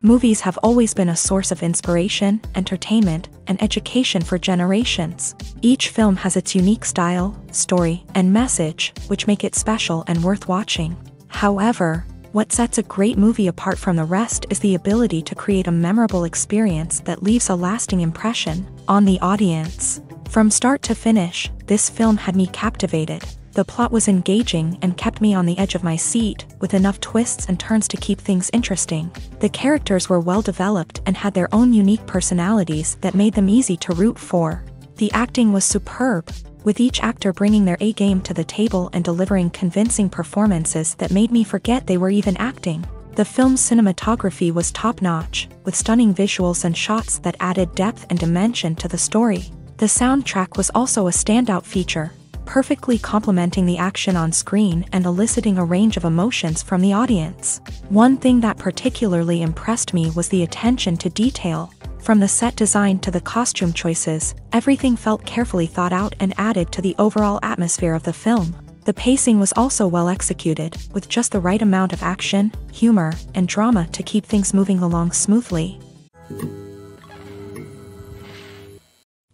Movies have always been a source of inspiration, entertainment, and education for generations. Each film has its unique style, story, and message, which make it special and worth watching. However, what sets a great movie apart from the rest is the ability to create a memorable experience that leaves a lasting impression on the audience. From start to finish, this film had me captivated. The plot was engaging and kept me on the edge of my seat, with enough twists and turns to keep things interesting. The characters were well developed and had their own unique personalities that made them easy to root for. The acting was superb, with each actor bringing their A-game to the table and delivering convincing performances that made me forget they were even acting. The film's cinematography was top-notch, with stunning visuals and shots that added depth and dimension to the story. The soundtrack was also a standout feature, perfectly complementing the action on screen and eliciting a range of emotions from the audience. One thing that particularly impressed me was the attention to detail. From the set design to the costume choices, everything felt carefully thought out and added to the overall atmosphere of the film. The pacing was also well executed, with just the right amount of action, humor, and drama to keep things moving along smoothly.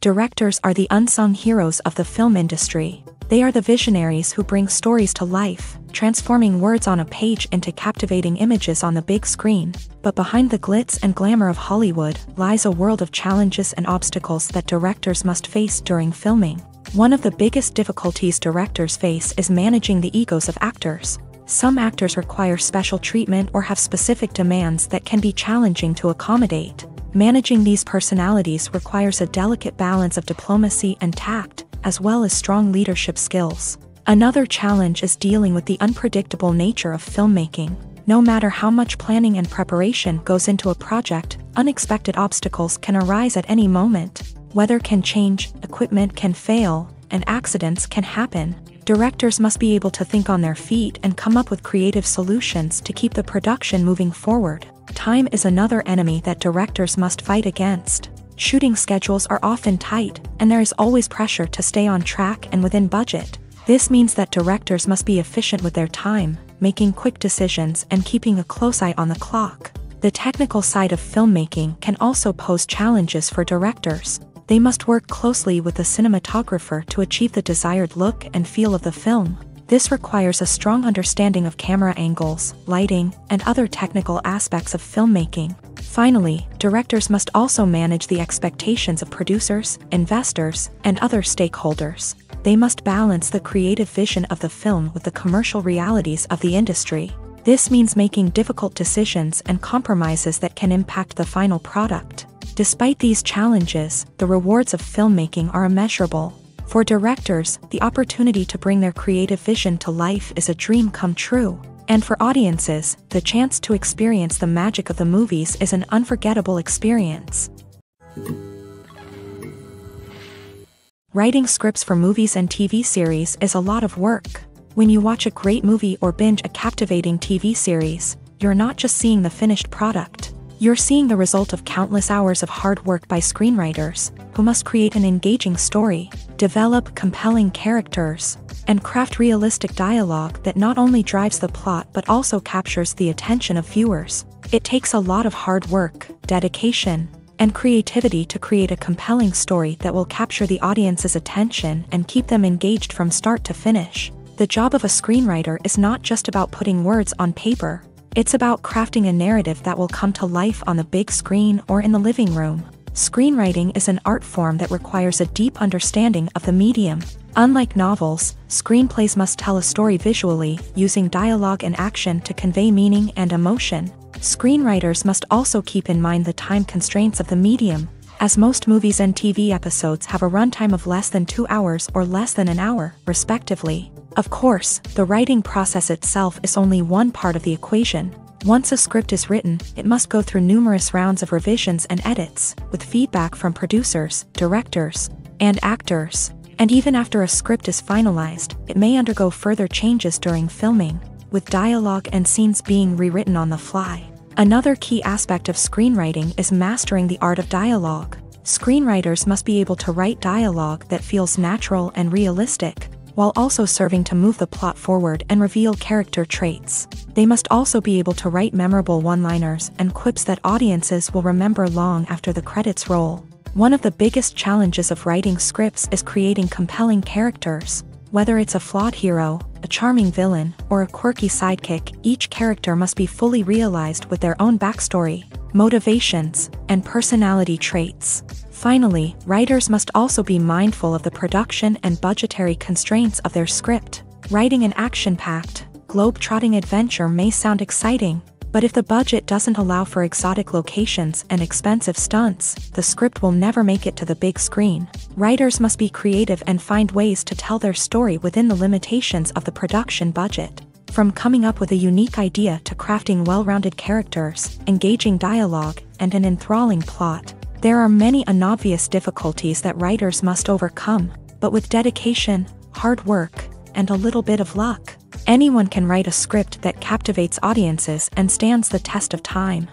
Directors are the unsung heroes of the film industry. They are the visionaries who bring stories to life, transforming words on a page into captivating images on the big screen. But behind the glitz and glamour of Hollywood lies a world of challenges and obstacles that directors must face during filming. One of the biggest difficulties directors face is managing the egos of actors. Some actors require special treatment or have specific demands that can be challenging to accommodate. Managing these personalities requires a delicate balance of diplomacy and tact, as well as strong leadership skills. Another challenge is dealing with the unpredictable nature of filmmaking. No matter how much planning and preparation goes into a project, unexpected obstacles can arise at any moment. Weather can change, equipment can fail, and accidents can happen. Directors must be able to think on their feet and come up with creative solutions to keep the production moving forward. Time is another enemy that directors must fight against. Shooting schedules are often tight, and there is always pressure to stay on track and within budget. This means that directors must be efficient with their time, making quick decisions and keeping a close eye on the clock. The technical side of filmmaking can also pose challenges for directors. They must work closely with the cinematographer to achieve the desired look and feel of the film. This requires a strong understanding of camera angles, lighting, and other technical aspects of filmmaking. Finally, directors must also manage the expectations of producers, investors, and other stakeholders. They must balance the creative vision of the film with the commercial realities of the industry. This means making difficult decisions and compromises that can impact the final product. Despite these challenges, the rewards of filmmaking are immeasurable. For directors, the opportunity to bring their creative vision to life is a dream come true. And for audiences, the chance to experience the magic of the movies is an unforgettable experience. Writing scripts for movies and TV series is a lot of work. When you watch a great movie or binge a captivating TV series, you're not just seeing the finished product. You're seeing the result of countless hours of hard work by screenwriters, who must create an engaging story, develop compelling characters, and craft realistic dialogue that not only drives the plot but also captures the attention of viewers. It takes a lot of hard work, dedication, and creativity to create a compelling story that will capture the audience's attention and keep them engaged from start to finish. The job of a screenwriter is not just about putting words on paper. It's about crafting a narrative that will come to life on the big screen or in the living room. Screenwriting is an art form that requires a deep understanding of the medium. Unlike novels, screenplays must tell a story visually, using dialogue and action to convey meaning and emotion. Screenwriters must also keep in mind the time constraints of the medium, as most movies and TV episodes have a runtime of less than 2 hours or less than an hour, respectively. Of course, the writing process itself is only one part of the equation. Once a script is written, it must go through numerous rounds of revisions and edits, with feedback from producers, directors, and actors. And even after a script is finalized, it may undergo further changes during filming, with dialogue and scenes being rewritten on the fly. Another key aspect of screenwriting is mastering the art of dialogue. Screenwriters must be able to write dialogue that feels natural and realistic. while also serving to move the plot forward and reveal character traits. They must also be able to write memorable one-liners and quips that audiences will remember long after the credits roll. One of the biggest challenges of writing scripts is creating compelling characters. Whether it's a flawed hero, a charming villain, or a quirky sidekick, each character must be fully realized with their own backstory, motivations, and personality traits. Finally, writers must also be mindful of the production and budgetary constraints of their script. Writing an action-packed, globe-trotting adventure may sound exciting, but if the budget doesn't allow for exotic locations and expensive stunts, the script will never make it to the big screen. Writers must be creative and find ways to tell their story within the limitations of the production budget. From coming up with a unique idea to crafting well-rounded characters, engaging dialogue, and an enthralling plot, there are many unobvious difficulties that writers must overcome, but with dedication, hard work, and a little bit of luck, anyone can write a script that captivates audiences and stands the test of time.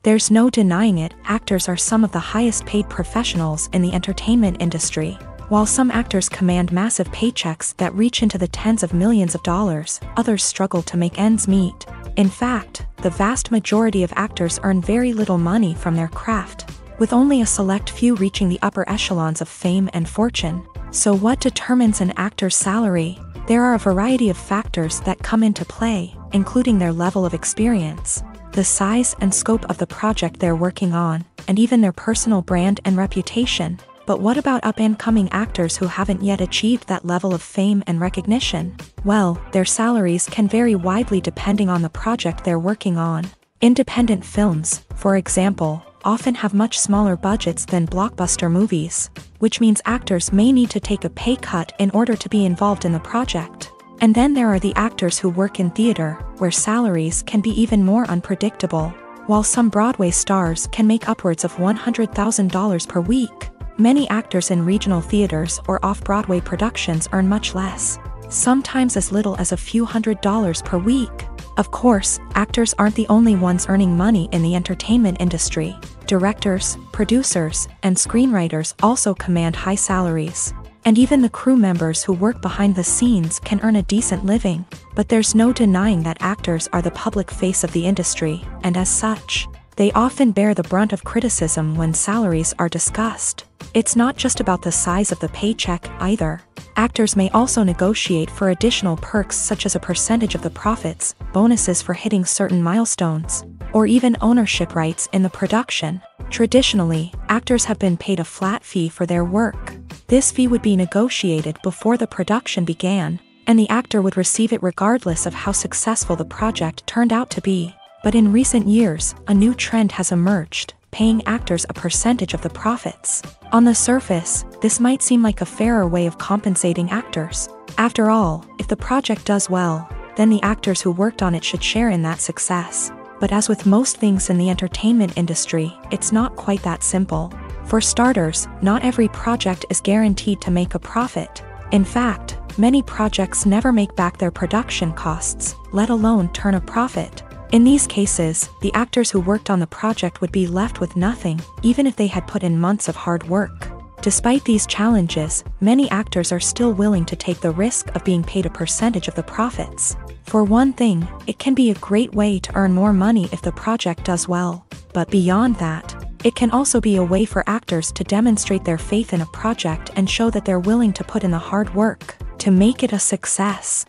There's no denying it, actors are some of the highest paid professionals in the entertainment industry. While some actors command massive paychecks that reach into the tens of millions of dollars, others struggle to make ends meet. In fact, the vast majority of actors earn very little money from their craft, with only a select few reaching the upper echelons of fame and fortune. So what determines an actor's salary? There are a variety of factors that come into play, including their level of experience, the size and scope of the project they're working on, and even their personal brand and reputation. But what about up-and-coming actors who haven't yet achieved that level of fame and recognition? Well, their salaries can vary widely depending on the project they're working on. Independent films, for example, often have much smaller budgets than blockbuster movies, which means actors may need to take a pay cut in order to be involved in the project. And then there are the actors who work in theater, where salaries can be even more unpredictable. While some Broadway stars can make upwards of $100,000 per week, many actors in regional theaters or off-Broadway productions earn much less, sometimes as little as a few $100s per week. Of course, actors aren't the only ones earning money in the entertainment industry. Directors, producers, and screenwriters also command high salaries. And even the crew members who work behind the scenes can earn a decent living. But there's no denying that actors are the public face of the industry, and as such, they often bear the brunt of criticism when salaries are discussed. It's not just about the size of the paycheck, either. Actors may also negotiate for additional perks such as a percentage of the profits, bonuses for hitting certain milestones, or even ownership rights in the production. Traditionally, actors have been paid a flat fee for their work. This fee would be negotiated before the production began, and the actor would receive it regardless of how successful the project turned out to be. But in recent years, a new trend has emerged, paying actors a percentage of the profits. On the surface, this might seem like a fairer way of compensating actors. After all, if the project does well, then the actors who worked on it should share in that success. But as with most things in the entertainment industry, it's not quite that simple. For starters, not every project is guaranteed to make a profit. In fact, many projects never make back their production costs, let alone turn a profit. In these cases, the actors who worked on the project would be left with nothing, even if they had put in months of hard work. Despite these challenges, many actors are still willing to take the risk of being paid a percentage of the profits. For one thing, it can be a great way to earn more money if the project does well. But beyond that, it can also be a way for actors to demonstrate their faith in a project and show that they're willing to put in the hard work to make it a success.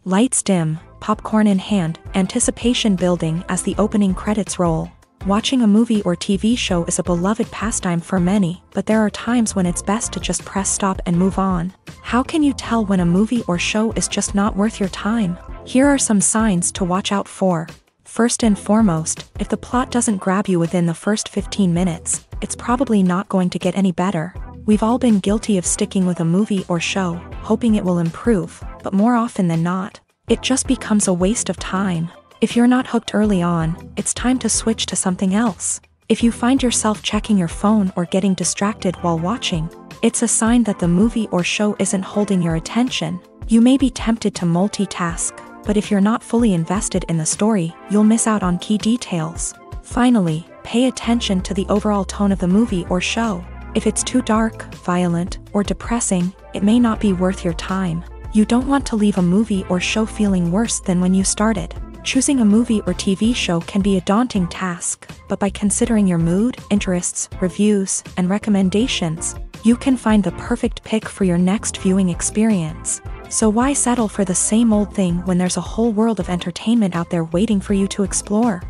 Lights dim, popcorn in hand, anticipation building as the opening credits roll. Watching a movie or TV show is a beloved pastime for many, but there are times when it's best to just press stop and move on. How can you tell when a movie or show is just not worth your time? Here are some signs to watch out for. First and foremost, if the plot doesn't grab you within the first 15 minutes, it's probably not going to get any better. We've all been guilty of sticking with a movie or show, hoping it will improve, but more often than not, it just becomes a waste of time. If you're not hooked early on, it's time to switch to something else. If you find yourself checking your phone or getting distracted while watching, it's a sign that the movie or show isn't holding your attention. You may be tempted to multitask, but if you're not fully invested in the story, you'll miss out on key details. Finally, Pay attention to the overall tone of the movie or show. If it's too dark, violent, or depressing, it may not be worth your time. You don't want to leave a movie or show feeling worse than when you started. Choosing a movie or TV show can be a daunting task, but by considering your mood, interests, reviews, and recommendations, you can find the perfect pick for your next viewing experience. So why settle for the same old thing when there's a whole world of entertainment out there waiting for you to explore?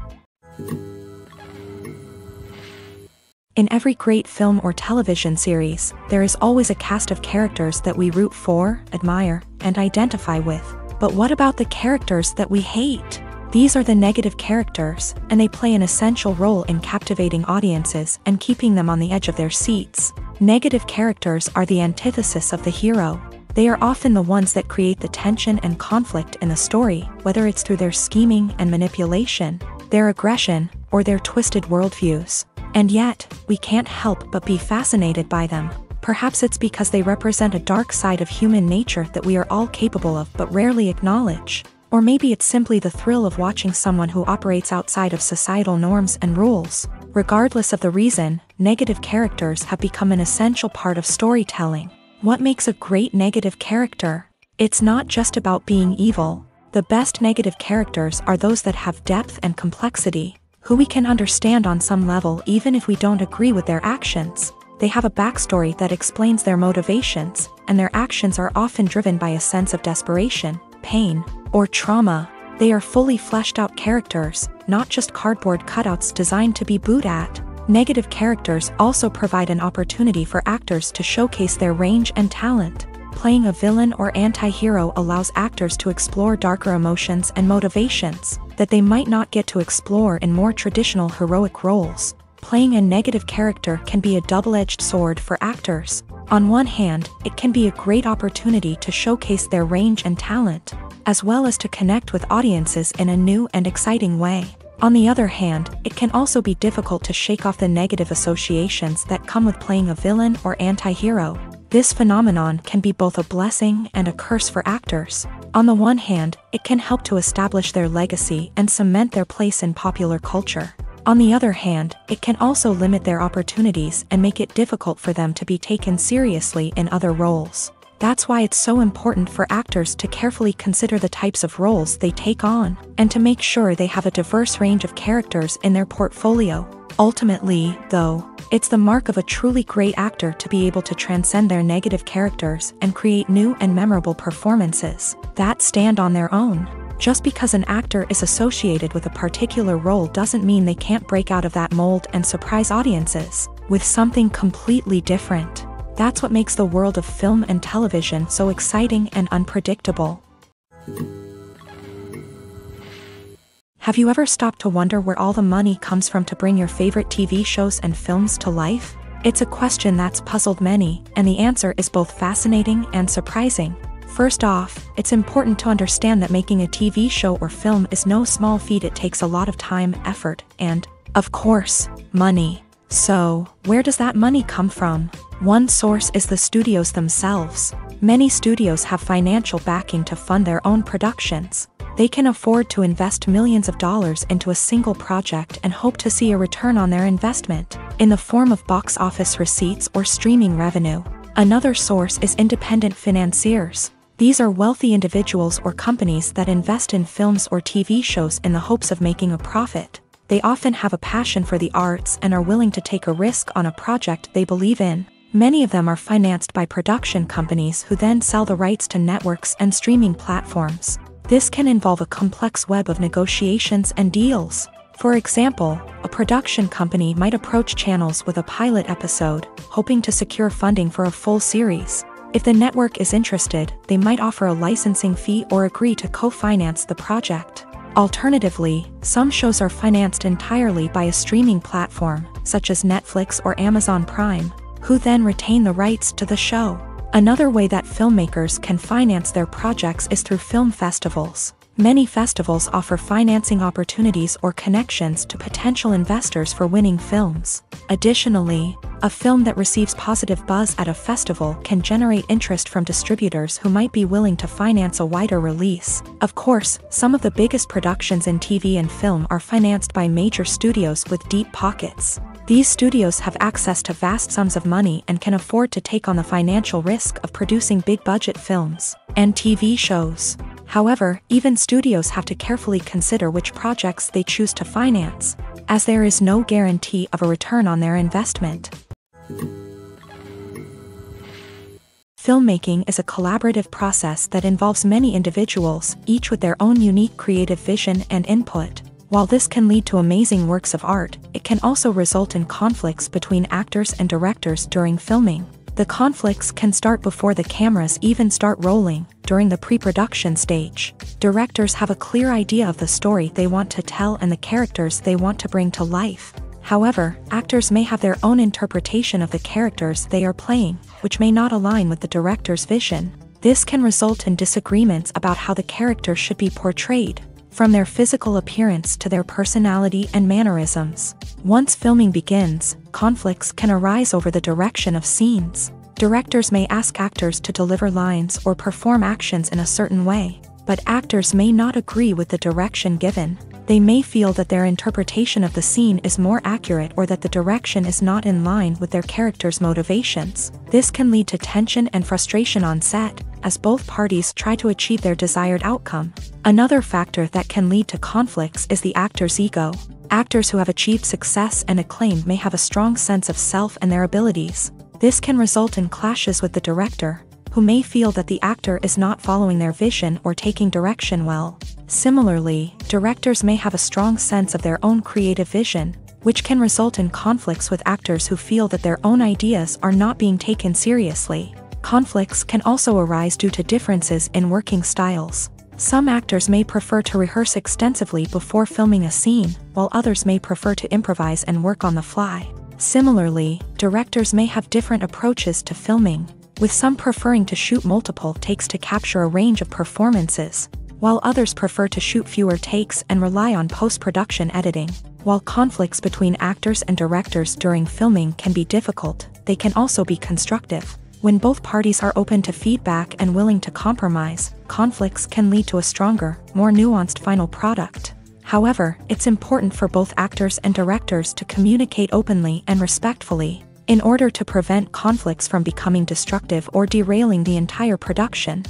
In every great film or television series, there is always a cast of characters that we root for, admire, and identify with. But what about the characters that we hate? These are the negative characters, and they play an essential role in captivating audiences and keeping them on the edge of their seats. Negative characters are the antithesis of the hero. They are often the ones that create the tension and conflict in the story, whether it's through their scheming and manipulation, their aggression, or their twisted worldviews. And yet, we can't help but be fascinated by them. Perhaps it's because they represent a dark side of human nature that we are all capable of but rarely acknowledge. Or maybe it's simply the thrill of watching someone who operates outside of societal norms and rules. Regardless of the reason, negative characters have become an essential part of storytelling. What makes a great negative character? It's not just about being evil. The best negative characters are those that have depth and complexity, who we can understand on some level even if we don't agree with their actions. They have a backstory that explains their motivations, and their actions are often driven by a sense of desperation, pain, or trauma. They are fully fleshed out characters, not just cardboard cutouts designed to be booed at. Negative characters also provide an opportunity for actors to showcase their range and talent. Playing a villain or anti-hero allows actors to explore darker emotions and motivations that they might not get to explore in more traditional heroic roles. Playing a negative character can be a double-edged sword for actors. On one hand, it can be a great opportunity to showcase their range and talent, as well as to connect with audiences in a new and exciting way. On the other hand, it can also be difficult to shake off the negative associations that come with playing a villain or anti-hero. This phenomenon can be both a blessing and a curse for actors. On the one hand, it can help to establish their legacy and cement their place in popular culture. On the other hand, it can also limit their opportunities and make it difficult for them to be taken seriously in other roles. That's why it's so important for actors to carefully consider the types of roles they take on, and to make sure they have a diverse range of characters in their portfolio. Ultimately, though, it's the mark of a truly great actor to be able to transcend their negative characters and create new and memorable performances that stand on their own. Just because an actor is associated with a particular role doesn't mean they can't break out of that mold and surprise audiences with something completely different. That's what makes the world of film and television so exciting and unpredictable. Have you ever stopped to wonder where all the money comes from to bring your favorite TV shows and films to life? It's a question that's puzzled many, and the answer is both fascinating and surprising. First off, it's important to understand that making a TV show or film is no small feat. It takes a lot of time, effort, and, of course, money. So, where does that money come from? One source is the studios themselves. Many studios have financial backing to fund their own productions. They can afford to invest millions of dollars into a single project and hope to see a return on their investment, in the form of box office receipts or streaming revenue. Another source is independent financiers. These are wealthy individuals or companies that invest in films or TV shows in the hopes of making a profit. They often have a passion for the arts and are willing to take a risk on a project they believe in. Many of them are financed by production companies who then sell the rights to networks and streaming platforms. This can involve a complex web of negotiations and deals. For example, a production company might approach channels with a pilot episode, hoping to secure funding for a full series. If the network is interested, they might offer a licensing fee or agree to co-finance the project. Alternatively, some shows are financed entirely by a streaming platform, such as Netflix or Amazon Prime, who then retain the rights to the show. Another way that filmmakers can finance their projects is through film festivals. Many festivals offer financing opportunities or connections to potential investors for winning films. Additionally, a film that receives positive buzz at a festival can generate interest from distributors who might be willing to finance a wider release. Of course, some of the biggest productions in TV and film are financed by major studios with deep pockets. These studios have access to vast sums of money and can afford to take on the financial risk of producing big-budget films and TV shows. However, even studios have to carefully consider which projects they choose to finance, as there is no guarantee of a return on their investment. Filmmaking is a collaborative process that involves many individuals, each with their own unique creative vision and input. While this can lead to amazing works of art, it can also result in conflicts between actors and directors during filming. The conflicts can start before the cameras even start rolling, during the pre-production stage. Directors have a clear idea of the story they want to tell and the characters they want to bring to life. However, actors may have their own interpretation of the characters they are playing, which may not align with the director's vision. This can result in disagreements about how the characters should be portrayed, from their physical appearance to their personality and mannerisms. Once filming begins, conflicts can arise over the direction of scenes. Directors may ask actors to deliver lines or perform actions in a certain way, but actors may not agree with the direction given. They may feel that their interpretation of the scene is more accurate or that the direction is not in line with their character's motivations. This can lead to tension and frustration on set, as both parties try to achieve their desired outcome. Another factor that can lead to conflicts is the actor's ego. Actors who have achieved success and acclaim may have a strong sense of self and their abilities. This can result in clashes with the director, who may feel that the actor is not following their vision or taking direction well. Similarly, directors may have a strong sense of their own creative vision, which can result in conflicts with actors who feel that their own ideas are not being taken seriously. Conflicts can also arise due to differences in working styles. Some actors may prefer to rehearse extensively before filming a scene, while others may prefer to improvise and work on the fly. Similarly, directors may have different approaches to filming, with some preferring to shoot multiple takes to capture a range of performances, while others prefer to shoot fewer takes and rely on post-production editing. While conflicts between actors and directors during filming can be difficult, they can also be constructive. When both parties are open to feedback and willing to compromise, conflicts can lead to a stronger, more nuanced final product. However, it's important for both actors and directors to communicate openly and respectfully, in order to prevent conflicts from becoming destructive or derailing the entire production.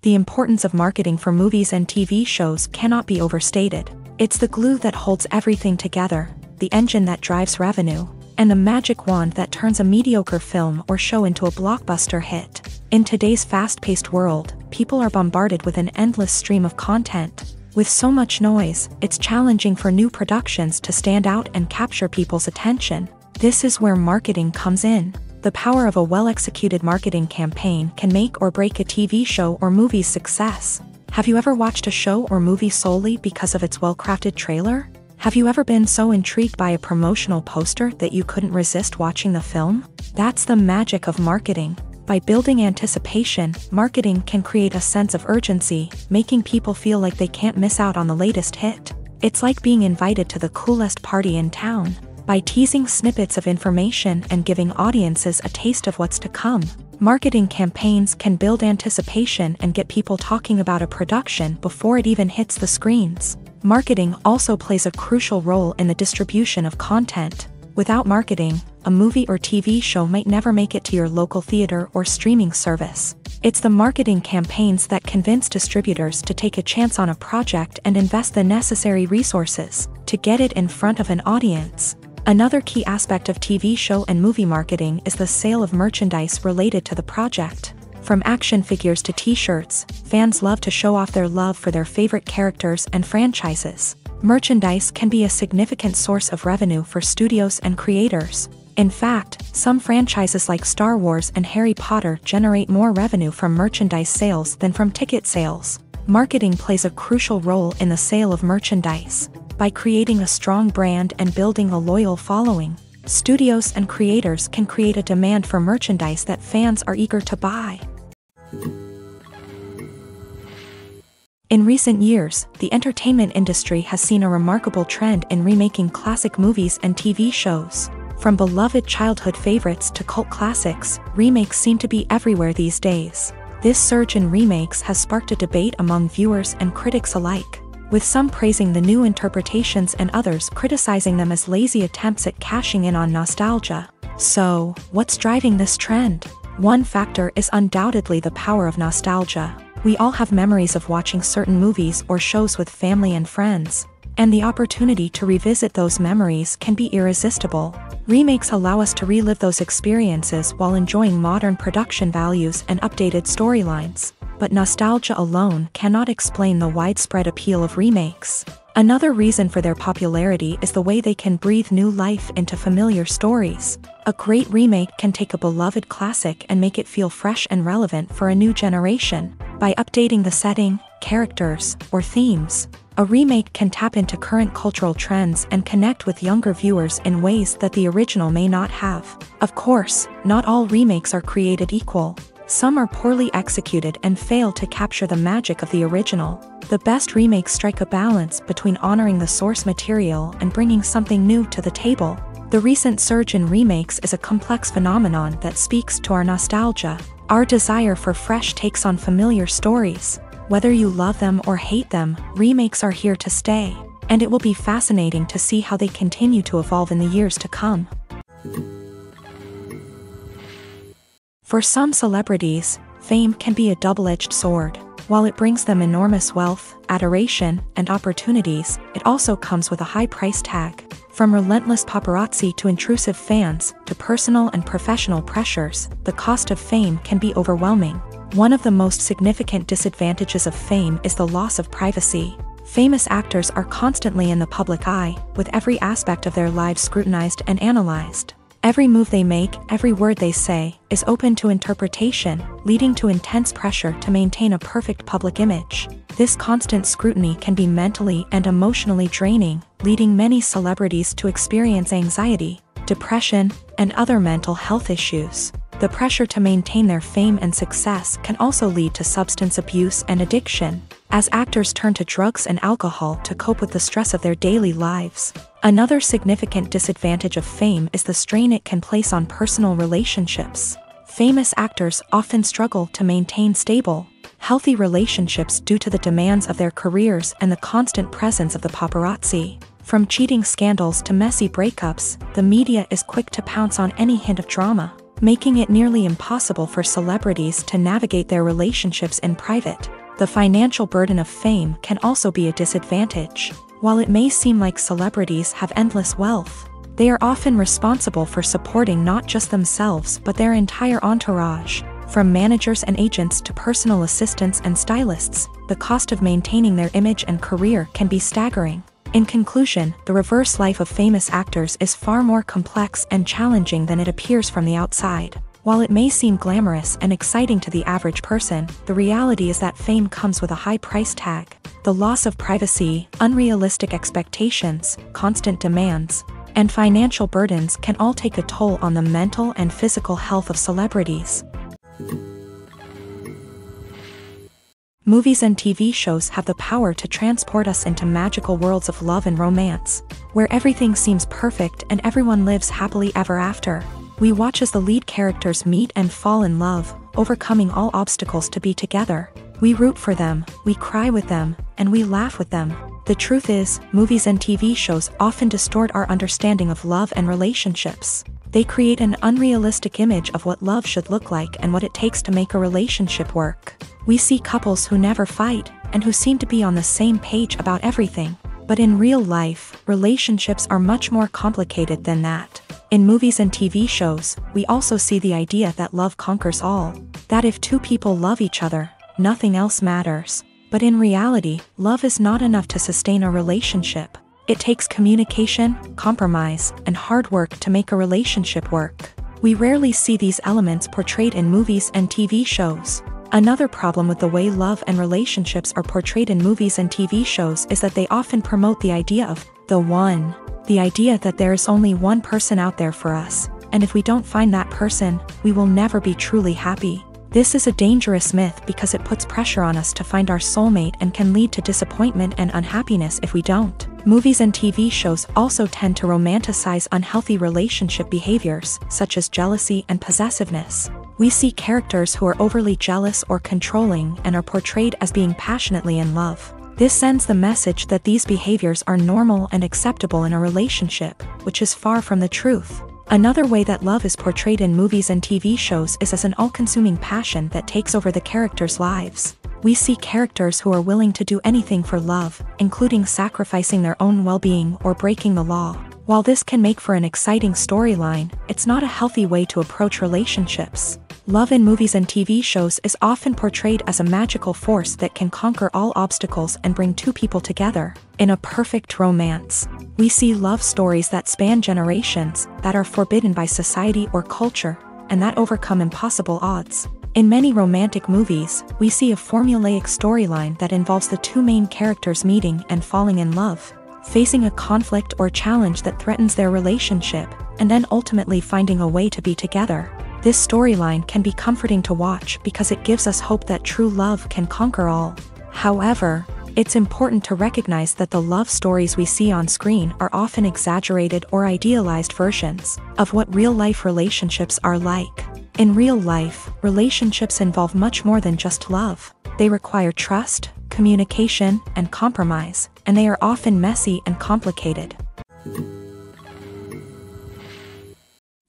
The importance of marketing for movies and TV shows cannot be overstated. It's the glue that holds everything together, the engine that drives revenue, and the magic wand that turns a mediocre film or show into a blockbuster hit. In today's fast-paced world, people are bombarded with an endless stream of content. With so much noise, it's challenging for new productions to stand out and capture people's attention. This is where marketing comes in. The power of a well-executed marketing campaign can make or break a TV show or movie's success. Have you ever watched a show or movie solely because of its well-crafted trailer? Have you ever been so intrigued by a promotional poster that you couldn't resist watching the film? That's the magic of marketing. By building anticipation, marketing can create a sense of urgency, making people feel like they can't miss out on the latest hit. It's like being invited to the coolest party in town. By teasing snippets of information and giving audiences a taste of what's to come, marketing campaigns can build anticipation and get people talking about a production before it even hits the screens. Marketing also plays a crucial role in the distribution of content. Without marketing, a movie or TV show might never make it to your local theater or streaming service. It's the marketing campaigns that convince distributors to take a chance on a project and invest the necessary resources to get it in front of an audience. Another key aspect of TV show and movie marketing is the sale of merchandise related to the project. From action figures to t-shirts, fans love to show off their love for their favorite characters and franchises. Merchandise can be a significant source of revenue for studios and creators. In fact, some franchises like Star Wars and Harry Potter generate more revenue from merchandise sales than from ticket sales. Marketing plays a crucial role in the sale of merchandise. By creating a strong brand and building a loyal following, studios and creators can create a demand for merchandise that fans are eager to buy. In recent years, the entertainment industry has seen a remarkable trend in remaking classic movies and TV shows. From beloved childhood favorites to cult classics, remakes seem to be everywhere these days. This surge in remakes has sparked a debate among viewers and critics alike, with some praising the new interpretations and others criticizing them as lazy attempts at cashing in on nostalgia. So, what's driving this trend? One factor is undoubtedly the power of nostalgia. We all have memories of watching certain movies or shows with family and friends, and the opportunity to revisit those memories can be irresistible. Remakes allow us to relive those experiences while enjoying modern production values and updated storylines. But nostalgia alone cannot explain the widespread appeal of remakes. Another reason for their popularity is the way they can breathe new life into familiar stories. A great remake can take a beloved classic and make it feel fresh and relevant for a new generation. By updating the setting, characters, or themes, a remake can tap into current cultural trends and connect with younger viewers in ways that the original may not have. Of course, not all remakes are created equal. Some are poorly executed and fail to capture the magic of the original. The best remakes strike a balance between honoring the source material and bringing something new to the table. The recent surge in remakes is a complex phenomenon that speaks to our nostalgia, our desire for fresh takes on familiar stories. Whether you love them or hate them, remakes are here to stay, and it will be fascinating to see how they continue to evolve in the years to come. For some celebrities, fame can be a double-edged sword. While it brings them enormous wealth, adoration, and opportunities, it also comes with a high price tag. From relentless paparazzi to intrusive fans, to personal and professional pressures, the cost of fame can be overwhelming. One of the most significant disadvantages of fame is the loss of privacy. Famous actors are constantly in the public eye, with every aspect of their lives scrutinized and analyzed. Every move they make, every word they say, is open to interpretation, leading to intense pressure to maintain a perfect public image. This constant scrutiny can be mentally and emotionally draining, leading many celebrities to experience anxiety, depression, and other mental health issues. The pressure to maintain their fame and success can also lead to substance abuse and addiction, as actors turn to drugs and alcohol to cope with the stress of their daily lives. Another significant disadvantage of fame is the strain it can place on personal relationships. Famous actors often struggle to maintain stable, healthy relationships due to the demands of their careers and the constant presence of the paparazzi. From cheating scandals to messy breakups, the media is quick to pounce on any hint of drama, making it nearly impossible for celebrities to navigate their relationships in private. The financial burden of fame can also be a disadvantage. While it may seem like celebrities have endless wealth, they are often responsible for supporting not just themselves but their entire entourage. From managers and agents to personal assistants and stylists, the cost of maintaining their image and career can be staggering. In conclusion, the reverse life of famous actors is far more complex and challenging than it appears from the outside. While it may seem glamorous and exciting to the average person, the reality is that fame comes with a high price tag. The loss of privacy, unrealistic expectations, constant demands, and financial burdens can all take a toll on the mental and physical health of celebrities. Movies and TV shows have the power to transport us into magical worlds of love and romance, where everything seems perfect and everyone lives happily ever after. We watch as the lead characters meet and fall in love, overcoming all obstacles to be together. We root for them, we cry with them, and we laugh with them. The truth is, movies and TV shows often distort our understanding of love and relationships. They create an unrealistic image of what love should look like and what it takes to make a relationship work. We see couples who never fight, and who seem to be on the same page about everything. But in real life, relationships are much more complicated than that. In movies and TV shows, we also see the idea that love conquers all. That if two people love each other, nothing else matters. But in reality, love is not enough to sustain a relationship. It takes communication, compromise, and hard work to make a relationship work. We rarely see these elements portrayed in movies and TV shows. Another problem with the way love and relationships are portrayed in movies and TV shows is that they often promote the idea of the one. The idea that there is only one person out there for us, and if we don't find that person, we will never be truly happy. This is a dangerous myth because it puts pressure on us to find our soulmate and can lead to disappointment and unhappiness if we don't. Movies and TV shows also tend to romanticize unhealthy relationship behaviors, such as jealousy and possessiveness. We see characters who are overly jealous or controlling and are portrayed as being passionately in love. This sends the message that these behaviors are normal and acceptable in a relationship, which is far from the truth. Another way that love is portrayed in movies and TV shows is as an all-consuming passion that takes over the characters' lives. We see characters who are willing to do anything for love, including sacrificing their own well-being or breaking the law. While this can make for an exciting storyline, it's not a healthy way to approach relationships. Love in movies and TV shows is often portrayed as a magical force that can conquer all obstacles and bring two people together. In a perfect romance, we see love stories that span generations, that are forbidden by society or culture, and that overcome impossible odds. In many romantic movies, we see a formulaic storyline that involves the two main characters meeting and falling in love, facing a conflict or challenge that threatens their relationship, and then ultimately finding a way to be together. This storyline can be comforting to watch because it gives us hope that true love can conquer all. However, it's important to recognize that the love stories we see on screen are often exaggerated or idealized versions of what real-life relationships are like. In real life, relationships involve much more than just love. They require trust, communication, and compromise, and they are often messy and complicated.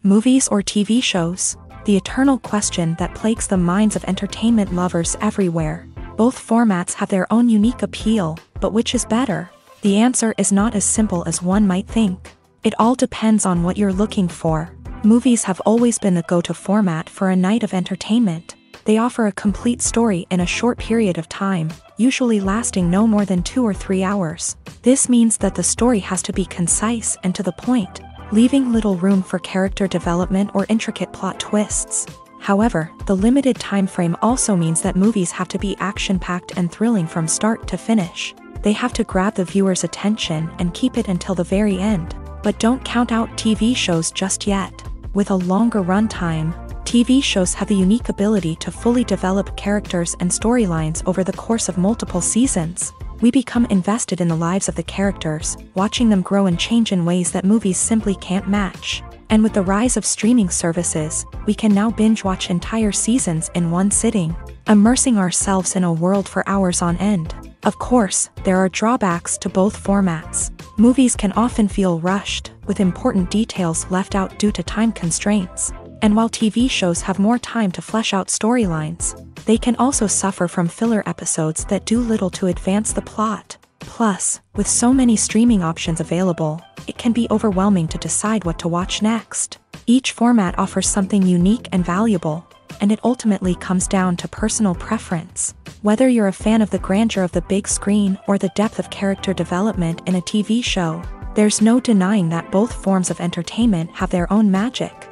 Movies or TV shows? The eternal question that plagues the minds of entertainment lovers everywhere. Both formats have their own unique appeal, but which is better? The answer is not as simple as one might think. It all depends on what you're looking for. Movies have always been the go-to format for a night of entertainment. They offer a complete story in a short period of time, usually lasting no more than 2 or 3 hours. This means that the story has to be concise and to the point, leaving little room for character development or intricate plot twists. However, the limited time frame also means that movies have to be action-packed and thrilling from start to finish. They have to grab the viewer's attention and keep it until the very end. But don't count out TV shows just yet. With a longer runtime, TV shows have the unique ability to fully develop characters and storylines over the course of multiple seasons. We become invested in the lives of the characters, watching them grow and change in ways that movies simply can't match. And with the rise of streaming services, we can now binge-watch entire seasons in one sitting, immersing ourselves in a world for hours on end. Of course, there are drawbacks to both formats. Movies can often feel rushed, with important details left out due to time constraints. And while TV shows have more time to flesh out storylines, they can also suffer from filler episodes that do little to advance the plot. Plus, with so many streaming options available, it can be overwhelming to decide what to watch next. Each format offers something unique and valuable, and it ultimately comes down to personal preference. Whether you're a fan of the grandeur of the big screen or the depth of character development in a TV show, there's no denying that both forms of entertainment have their own magic.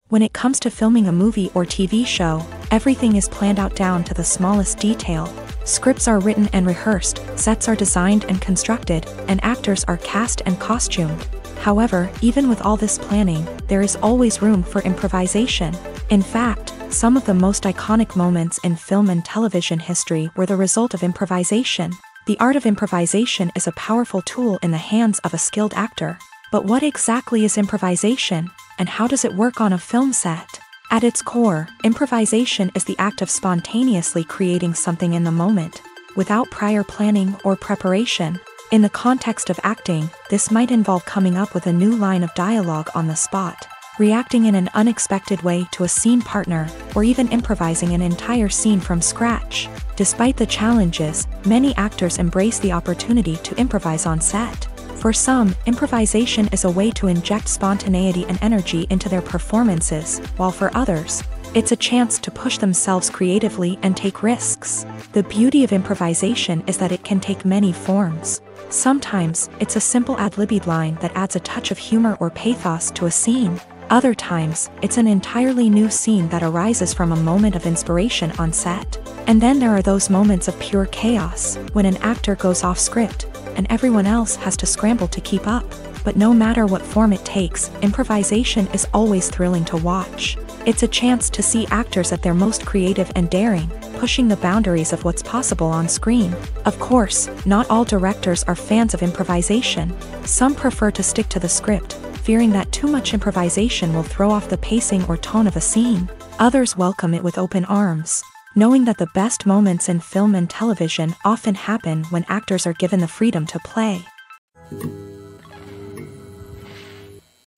When it comes to filming a movie or TV show, everything is planned out down to the smallest detail. Scripts are written and rehearsed, sets are designed and constructed, and actors are cast and costumed. However, even with all this planning, there is always room for improvisation. In fact, some of the most iconic moments in film and television history were the result of improvisation. The art of improvisation is a powerful tool in the hands of a skilled actor. But what exactly is improvisation, and how does it work on a film set? At its core, improvisation is the act of spontaneously creating something in the moment, without prior planning or preparation. In the context of acting, this might involve coming up with a new line of dialogue on the spot, reacting in an unexpected way to a scene partner, or even improvising an entire scene from scratch. Despite the challenges, many actors embrace the opportunity to improvise on set. For some, improvisation is a way to inject spontaneity and energy into their performances, while for others, it's a chance to push themselves creatively and take risks. The beauty of improvisation is that it can take many forms. Sometimes, it's a simple ad-libbed line that adds a touch of humor or pathos to a scene. Other times, it's an entirely new scene that arises from a moment of inspiration on set. And then there are those moments of pure chaos, when an actor goes off script, and everyone else has to scramble to keep up. But no matter what form it takes, improvisation is always thrilling to watch. It's a chance to see actors at their most creative and daring, pushing the boundaries of what's possible on screen. Of course, not all directors are fans of improvisation. Some prefer to stick to the script, fearing that too much improvisation will throw off the pacing or tone of a scene. Others welcome it with open arms, knowing that the best moments in film and television often happen when actors are given the freedom to play.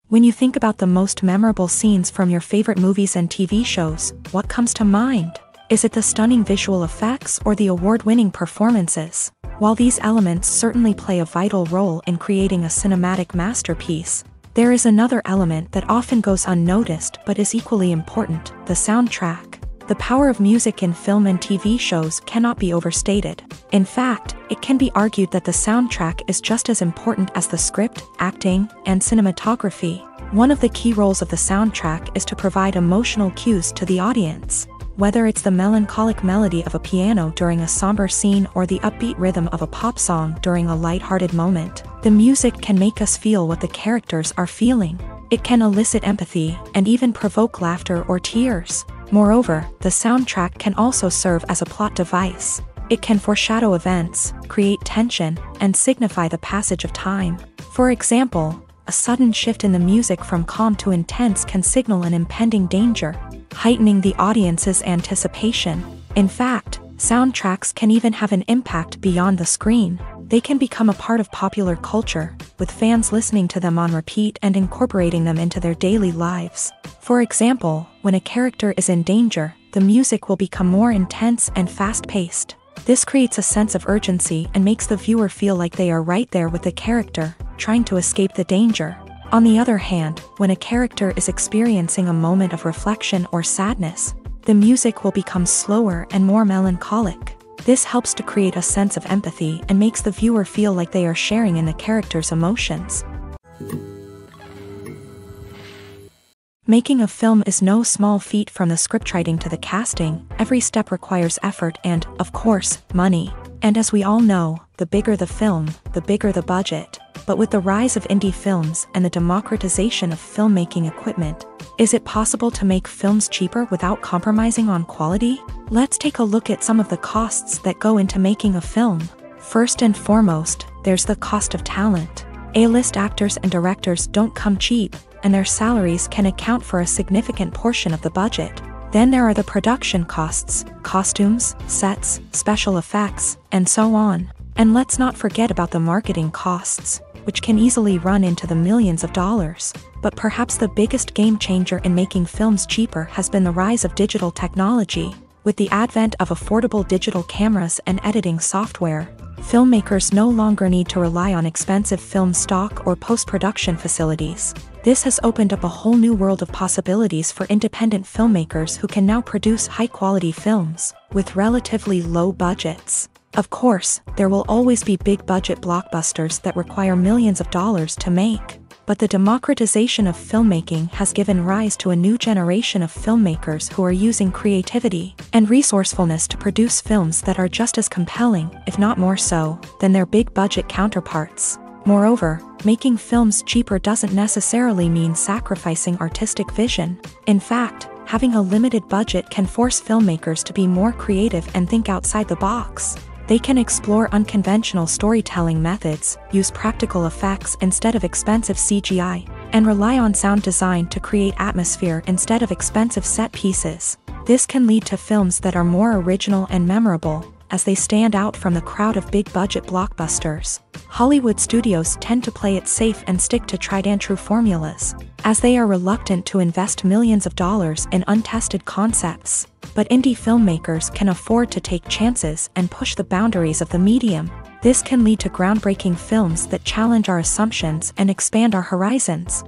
When you think about the most memorable scenes from your favorite movies and TV shows, what comes to mind? Is it the stunning visual effects or the award-winning performances? While these elements certainly play a vital role in creating a cinematic masterpiece, there is another element that often goes unnoticed but is equally important: the soundtrack. The power of music in film and TV shows cannot be overstated. In fact, it can be argued that the soundtrack is just as important as the script, acting, and cinematography. One of the key roles of the soundtrack is to provide emotional cues to the audience. Whether it's the melancholic melody of a piano during a somber scene or the upbeat rhythm of a pop song during a light-hearted moment, the music can make us feel what the characters are feeling. It can elicit empathy and even provoke laughter or tears. Moreover, the soundtrack can also serve as a plot device. It can foreshadow events, create tension, and signify the passage of time. For example, a sudden shift in the music from calm to intense can signal an impending danger, heightening the audience's anticipation. In fact, soundtracks can even have an impact beyond the screen. They can become a part of popular culture, with fans listening to them on repeat and incorporating them into their daily lives. For example, when a character is in danger, the music will become more intense and fast-paced. This creates a sense of urgency and makes the viewer feel like they are right there with the character, trying to escape the danger. On the other hand, when a character is experiencing a moment of reflection or sadness, the music will become slower and more melancholic. This helps to create a sense of empathy and makes the viewer feel like they are sharing in the character's emotions. Making a film is no small feat. From the scriptwriting to the casting, every step requires effort and, of course, money. And as we all know, the bigger the film, the bigger the budget. But with the rise of indie films and the democratization of filmmaking equipment, is it possible to make films cheaper without compromising on quality? Let's take a look at some of the costs that go into making a film. First and foremost, there's the cost of talent. A-list actors and directors don't come cheap, and their salaries can account for a significant portion of the budget. Then there are the production costs, costumes, sets, special effects, and so on. And let's not forget about the marketing costs, which can easily run into the millions of dollars. But perhaps the biggest game changer in making films cheaper has been the rise of digital technology. With the advent of affordable digital cameras and editing software, filmmakers no longer need to rely on expensive film stock or post-production facilities. This has opened up a whole new world of possibilities for independent filmmakers who can now produce high-quality films with relatively low budgets. Of course, there will always be big-budget blockbusters that require millions of dollars to make. But the democratization of filmmaking has given rise to a new generation of filmmakers who are using creativity and resourcefulness to produce films that are just as compelling, if not more so, than their big-budget counterparts. Moreover, making films cheaper doesn't necessarily mean sacrificing artistic vision. In fact, having a limited budget can force filmmakers to be more creative and think outside the box. They can explore unconventional storytelling methods, use practical effects instead of expensive CGI, and rely on sound design to create atmosphere instead of expensive set pieces. This can lead to films that are more original and memorable, as they stand out from the crowd of big-budget blockbusters. Hollywood studios tend to play it safe and stick to tried-and-true formulas, as they are reluctant to invest millions of dollars in untested concepts. But indie filmmakers can afford to take chances and push the boundaries of the medium. This can lead to groundbreaking films that challenge our assumptions and expand our horizons.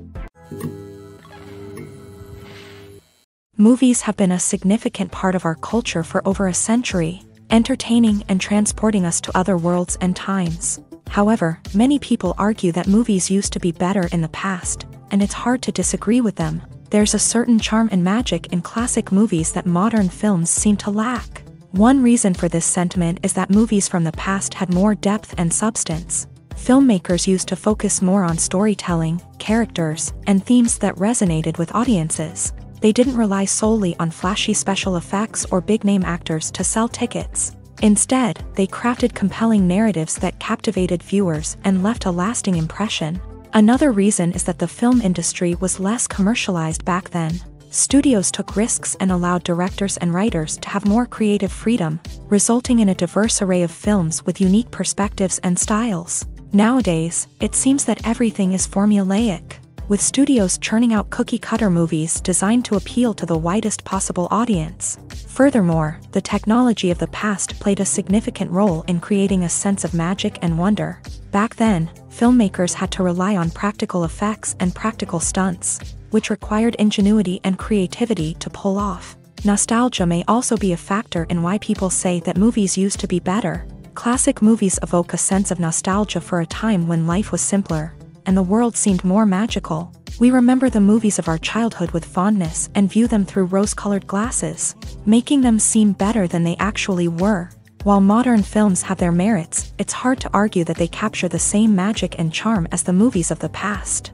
Movies have been a significant part of our culture for over a century, entertaining and transporting us to other worlds and times. However, many people argue that movies used to be better in the past, and it's hard to disagree with them. There's a certain charm and magic in classic movies that modern films seem to lack. One reason for this sentiment is that movies from the past had more depth and substance. filmmakers used to focus more on storytelling, characters, and themes that resonated with audiences. They didn't rely solely on flashy special effects or big-name actors to sell tickets. Instead, they crafted compelling narratives that captivated viewers and left a lasting impression. Another reason is that the film industry was less commercialized back then. Studios took risks and allowed directors and writers to have more creative freedom, resulting in a diverse array of films with unique perspectives and styles. Nowadays, it seems that everything is formulaic, with studios churning out cookie-cutter movies designed to appeal to the widest possible audience. Furthermore, the technology of the past played a significant role in creating a sense of magic and wonder. Back then, filmmakers had to rely on practical effects and practical stunts, which required ingenuity and creativity to pull off. Nostalgia may also be a factor in why people say that movies used to be better. Classic movies evoke a sense of nostalgia for a time when life was simpler, and the world seemed more magical. We remember the movies of our childhood with fondness and view them through rose-colored glasses, making them seem better than they actually were. While modern films have their merits, it's hard to argue that they capture the same magic and charm as the movies of the past.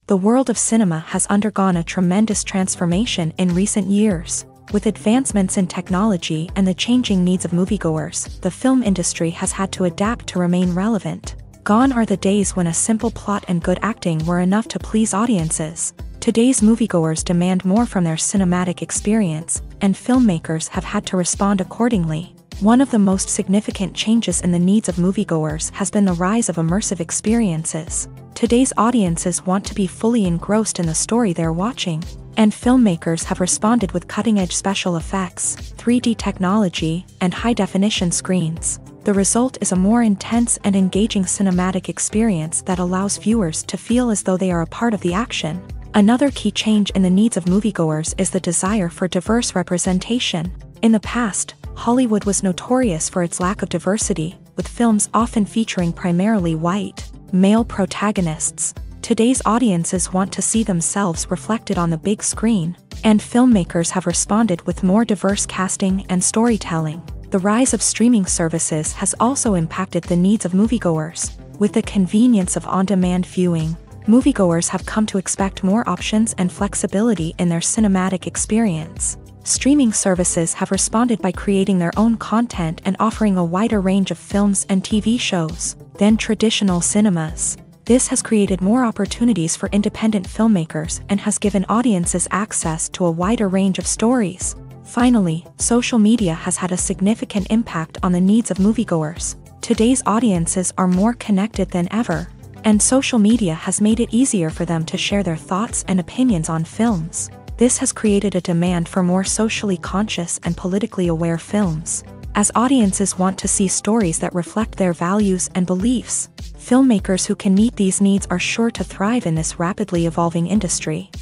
The world of cinema has undergone a tremendous transformation in recent years. With advancements in technology and the changing needs of moviegoers, the film industry has had to adapt to remain relevant. Gone are the days when a simple plot and good acting were enough to please audiences. Today's moviegoers demand more from their cinematic experience, and filmmakers have had to respond accordingly. One of the most significant changes in the needs of moviegoers has been the rise of immersive experiences. Today's audiences want to be fully engrossed in the story they're watching, and filmmakers have responded with cutting-edge special effects, 3D technology, and high-definition screens. The result is a more intense and engaging cinematic experience that allows viewers to feel as though they are a part of the action. Another key change in the needs of moviegoers is the desire for diverse representation. In the past, Hollywood was notorious for its lack of diversity, with films often featuring primarily white, male protagonists. Today's audiences want to see themselves reflected on the big screen, and filmmakers have responded with more diverse casting and storytelling. The rise of streaming services has also impacted the needs of moviegoers. With the convenience of on-demand viewing, moviegoers have come to expect more options and flexibility in their cinematic experience. Streaming services have responded by creating their own content and offering a wider range of films and TV shows than traditional cinemas. This has created more opportunities for independent filmmakers and has given audiences access to a wider range of stories. Finally, social media has had a significant impact on the needs of moviegoers. Today's audiences are more connected than ever, and social media has made it easier for them to share their thoughts and opinions on films. This has created a demand for more socially conscious and politically aware films. As audiences want to see stories that reflect their values and beliefs, filmmakers who can meet these needs are sure to thrive in this rapidly evolving industry.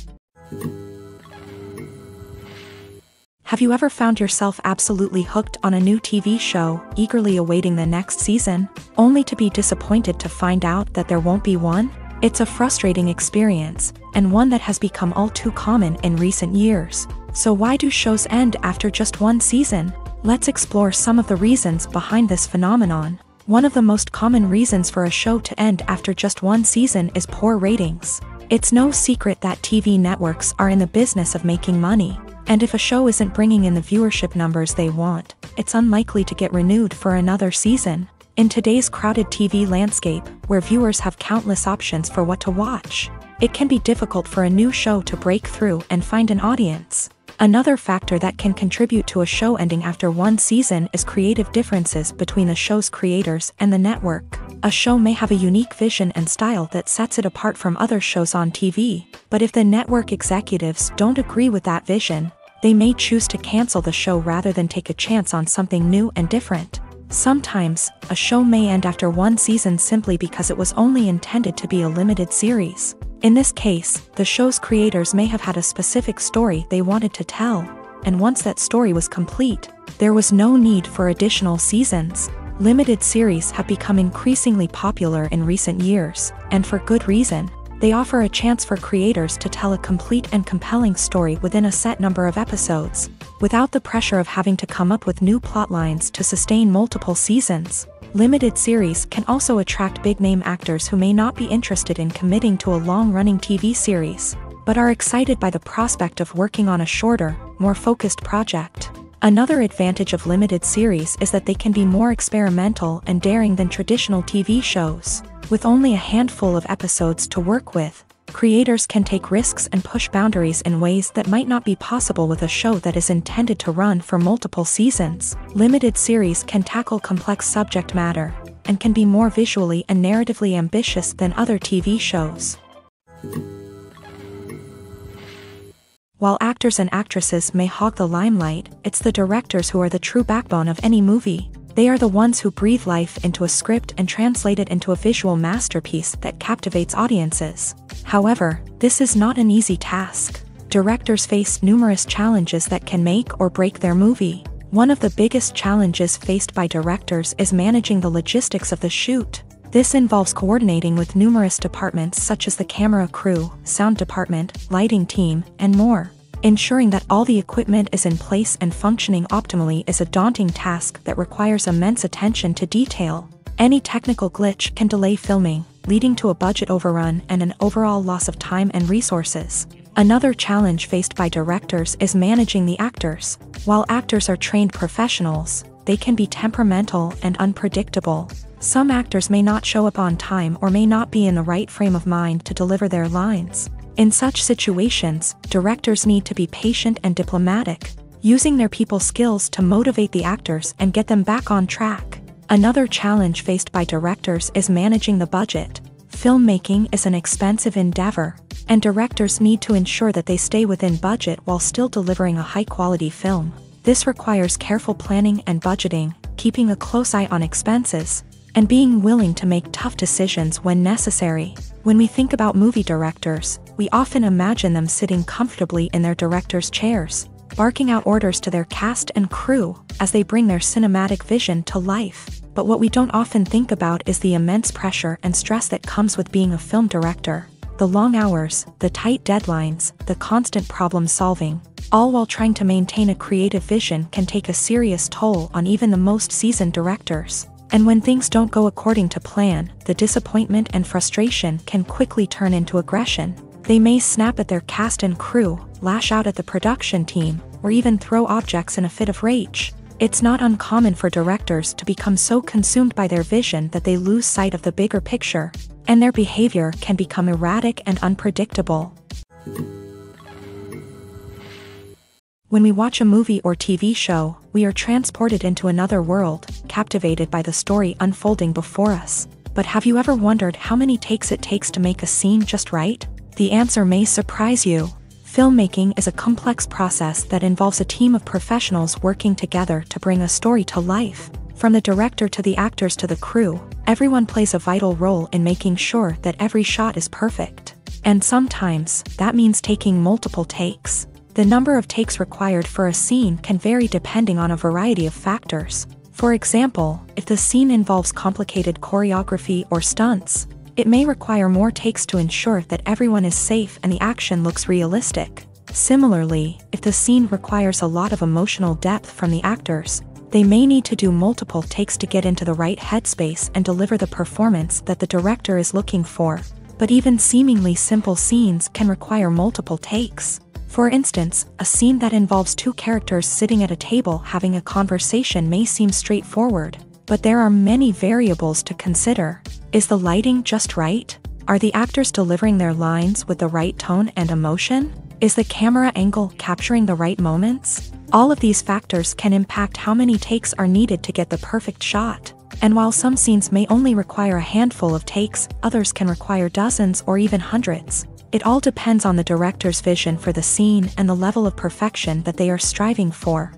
Have you ever found yourself absolutely hooked on a new TV show, eagerly awaiting the next season, only to be disappointed to find out that there won't be one? It's a frustrating experience, and one that has become all too common in recent years. So why do shows end after just one season? Let's explore some of the reasons behind this phenomenon. One of the most common reasons for a show to end after just one season is poor ratings. It's no secret that TV networks are in the business of making money, and if a show isn't bringing in the viewership numbers they want, it's unlikely to get renewed for another season. In today's crowded TV landscape, where viewers have countless options for what to watch, it can be difficult for a new show to break through and find an audience. Another factor that can contribute to a show ending after one season is creative differences between the show's creators and the network. A show may have a unique vision and style that sets it apart from other shows on TV, but if the network executives don't agree with that vision, they may choose to cancel the show rather than take a chance on something new and different. Sometimes, a show may end after one season simply because it was only intended to be a limited series. In this case, the show's creators may have had a specific story they wanted to tell, and once that story was complete, there was no need for additional seasons. Limited series have become increasingly popular in recent years, and for good reason. They offer a chance for creators to tell a complete and compelling story within a set number of episodes. without the pressure of having to come up with new plotlines to sustain multiple seasons. Limited series can also attract big-name actors who may not be interested in committing to a long-running TV series, but are excited by the prospect of working on a shorter, more focused project. Another advantage of limited series is that they can be more experimental and daring than traditional TV shows. With only a handful of episodes to work with, creators can take risks and push boundaries in ways that might not be possible with a show that is intended to run for multiple seasons. Limited series can tackle complex subject matter, and can be more visually and narratively ambitious than other TV shows. While actors and actresses may hog the limelight, it's the directors who are the true backbone of any movie. They are the ones who breathe life into a script and translate it into a visual masterpiece that captivates audiences. However, this is not an easy task. Directors face numerous challenges that can make or break their movie. One of the biggest challenges faced by directors is managing the logistics of the shoot. This involves coordinating with numerous departments such as the camera crew, sound department, lighting team, and more. Ensuring that all the equipment is in place and functioning optimally is a daunting task that requires immense attention to detail. Any technical glitch can delay filming, leading to a budget overrun and an overall loss of time and resources. Another challenge faced by directors is managing the actors. While actors are trained professionals, they can be temperamental and unpredictable. Some actors may not show up on time or may not be in the right frame of mind to deliver their lines. In such situations, directors need to be patient and diplomatic, using their people skills to motivate the actors and get them back on track. Another challenge faced by directors is managing the budget. Filmmaking is an expensive endeavor, and directors need to ensure that they stay within budget while still delivering a high-quality film. This requires careful planning and budgeting, keeping a close eye on expenses, and being willing to make tough decisions when necessary. When we think about movie directors, we often imagine them sitting comfortably in their director's chairs, barking out orders to their cast and crew as they bring their cinematic vision to life. But what we don't often think about is the immense pressure and stress that comes with being a film director. The long hours, the tight deadlines, the constant problem solving, all while trying to maintain a creative vision can take a serious toll on even the most seasoned directors. And when things don't go according to plan, the disappointment and frustration can quickly turn into aggression. They may snap at their cast and crew, lash out at the production team, or even throw objects in a fit of rage. It's not uncommon for directors to become so consumed by their vision that they lose sight of the bigger picture, and their behavior can become erratic and unpredictable. When we watch a movie or TV show, we are transported into another world, captivated by the story unfolding before us. But have you ever wondered how many takes it takes to make a scene just right? The answer may surprise you. Filmmaking is a complex process that involves a team of professionals working together to bring a story to life. From the director to the actors to the crew, everyone plays a vital role in making sure that every shot is perfect. And sometimes, that means taking multiple takes. The number of takes required for a scene can vary depending on a variety of factors. For example, if the scene involves complicated choreography or stunts, it may require more takes to ensure that everyone is safe and the action looks realistic. Similarly, if the scene requires a lot of emotional depth from the actors, they may need to do multiple takes to get into the right headspace and deliver the performance that the director is looking for. But even seemingly simple scenes can require multiple takes. For instance, a scene that involves two characters sitting at a table having a conversation may seem straightforward, but there are many variables to consider. Is the lighting just right? Are the actors delivering their lines with the right tone and emotion? Is the camera angle capturing the right moments? All of these factors can impact how many takes are needed to get the perfect shot. And while some scenes may only require a handful of takes, others can require dozens or even hundreds. It all depends on the director's vision for the scene and the level of perfection that they are striving for.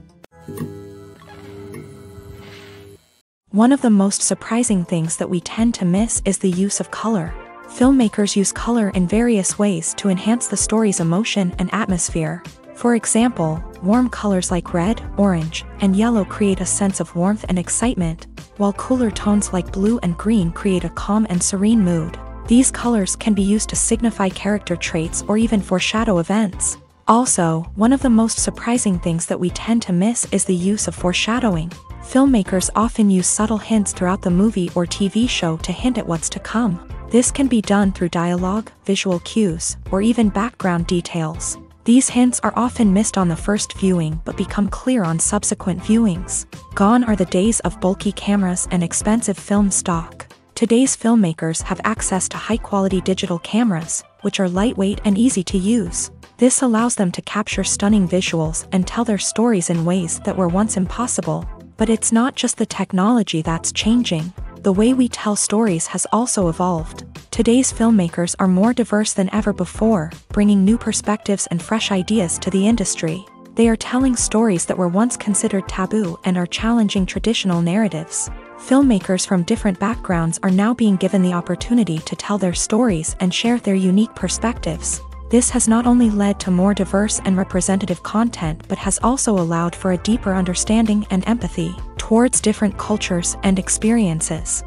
One of the most surprising things that we tend to miss is the use of color. Filmmakers use color in various ways to enhance the story's emotion and atmosphere. For example, warm colors like red, orange, and yellow create a sense of warmth and excitement, while cooler tones like blue and green create a calm and serene mood. These colors can be used to signify character traits or even foreshadow events. Also, one of the most surprising things that we tend to miss is the use of foreshadowing. Filmmakers often use subtle hints throughout the movie or TV show to hint at what's to come. This can be done through dialogue, visual cues, or even background details. These hints are often missed on the first viewing but become clear on subsequent viewings. Gone are the days of bulky cameras and expensive film stock. Today's filmmakers have access to high-quality digital cameras, which are lightweight and easy to use. This allows them to capture stunning visuals and tell their stories in ways that were once impossible. But it's not just the technology that's changing. The way we tell stories has also evolved. Today's filmmakers are more diverse than ever before, bringing new perspectives and fresh ideas to the industry. They are telling stories that were once considered taboo and are challenging traditional narratives. Filmmakers from different backgrounds are now being given the opportunity to tell their stories and share their unique perspectives. This has not only led to more diverse and representative content but has also allowed for a deeper understanding and empathy towards different cultures and experiences.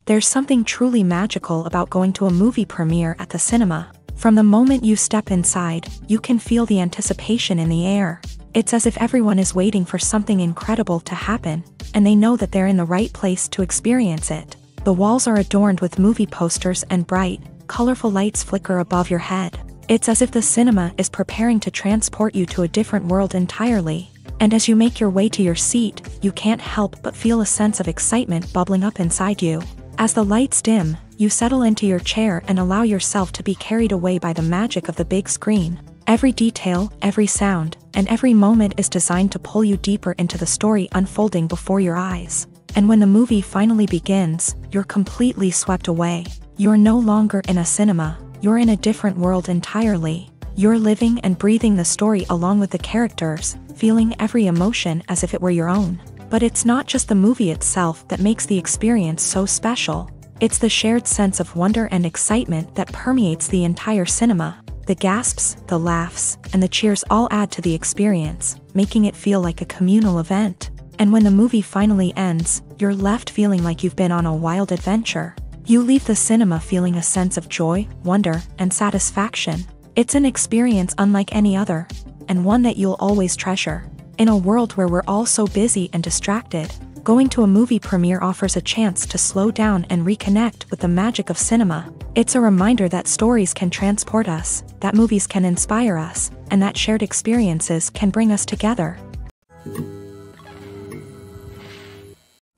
There's something truly magical about going to a movie premiere at the cinema. From the moment you step inside, you can feel the anticipation in the air. It's as if everyone is waiting for something incredible to happen, and they know that they're in the right place to experience it. The walls are adorned with movie posters and bright, colorful lights flicker above your head. It's as if the cinema is preparing to transport you to a different world entirely. And as you make your way to your seat, you can't help but feel a sense of excitement bubbling up inside you. As the lights dim, you settle into your chair and allow yourself to be carried away by the magic of the big screen. Every detail, every sound, and every moment is designed to pull you deeper into the story unfolding before your eyes. And when the movie finally begins, you're completely swept away. You're no longer in a cinema, you're in a different world entirely. You're living and breathing the story along with the characters, feeling every emotion as if it were your own. But it's not just the movie itself that makes the experience so special. It's the shared sense of wonder and excitement that permeates the entire cinema. The gasps, the laughs, and the cheers all add to the experience, making it feel like a communal event. And when the movie finally ends, you're left feeling like you've been on a wild adventure. You leave the cinema feeling a sense of joy, wonder, and satisfaction. It's an experience unlike any other, and one that you'll always treasure. In a world where we're all so busy and distracted, going to a movie premiere offers a chance to slow down and reconnect with the magic of cinema. It's a reminder that stories can transport us, that movies can inspire us, and that shared experiences can bring us together.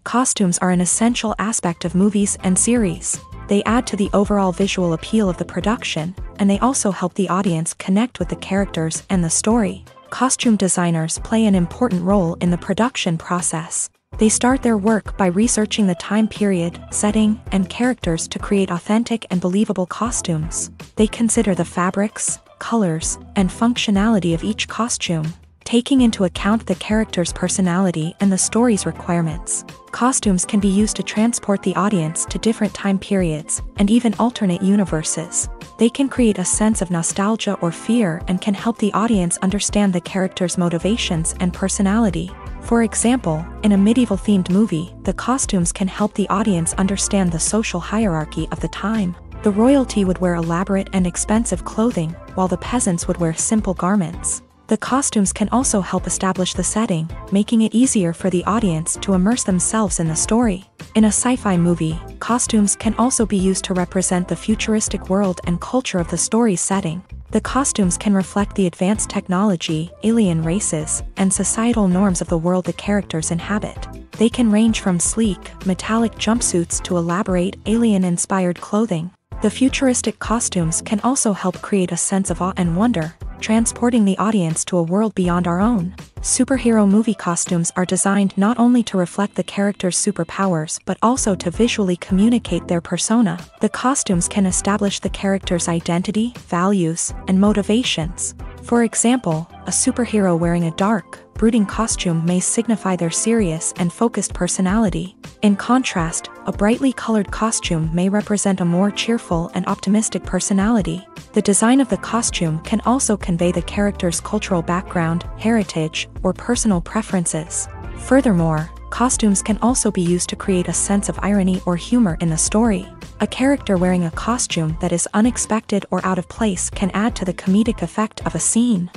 Costumes are an essential aspect of movies and series. They add to the overall visual appeal of the production, and they also help the audience connect with the characters and the story. Costume designers play an important role in the production process. They start their work by researching the time period, setting, and characters to create authentic and believable costumes. They consider the fabrics, colors, and functionality of each costume, taking into account the character's personality and the story's requirements. Costumes can be used to transport the audience to different time periods, and even alternate universes. They can create a sense of nostalgia or fear and can help the audience understand the character's motivations and personality. For example, in a medieval-themed movie, the costumes can help the audience understand the social hierarchy of the time. The royalty would wear elaborate and expensive clothing, while the peasants would wear simple garments. The costumes can also help establish the setting, making it easier for the audience to immerse themselves in the story. In a sci-fi movie, costumes can also be used to represent the futuristic world and culture of the story's setting. The costumes can reflect the advanced technology, alien races, and societal norms of the world the characters inhabit. They can range from sleek, metallic jumpsuits to elaborate, alien-inspired clothing. The futuristic costumes can also help create a sense of awe and wonder, transporting the audience to a world beyond our own. Superhero movie costumes are designed not only to reflect the character's superpowers but also to visually communicate their persona. The costumes can establish the character's identity, values, and motivations. For example, a superhero wearing a dark, brooding costume may signify their serious and focused personality. In contrast, a brightly colored costume may represent a more cheerful and optimistic personality. The design of the costume can also convey the character's cultural background, heritage, or personal preferences. Furthermore, Costumes can also be used to create a sense of irony or humor in the story. A character wearing a costume that is unexpected or out of place can add to the comedic effect of a scene.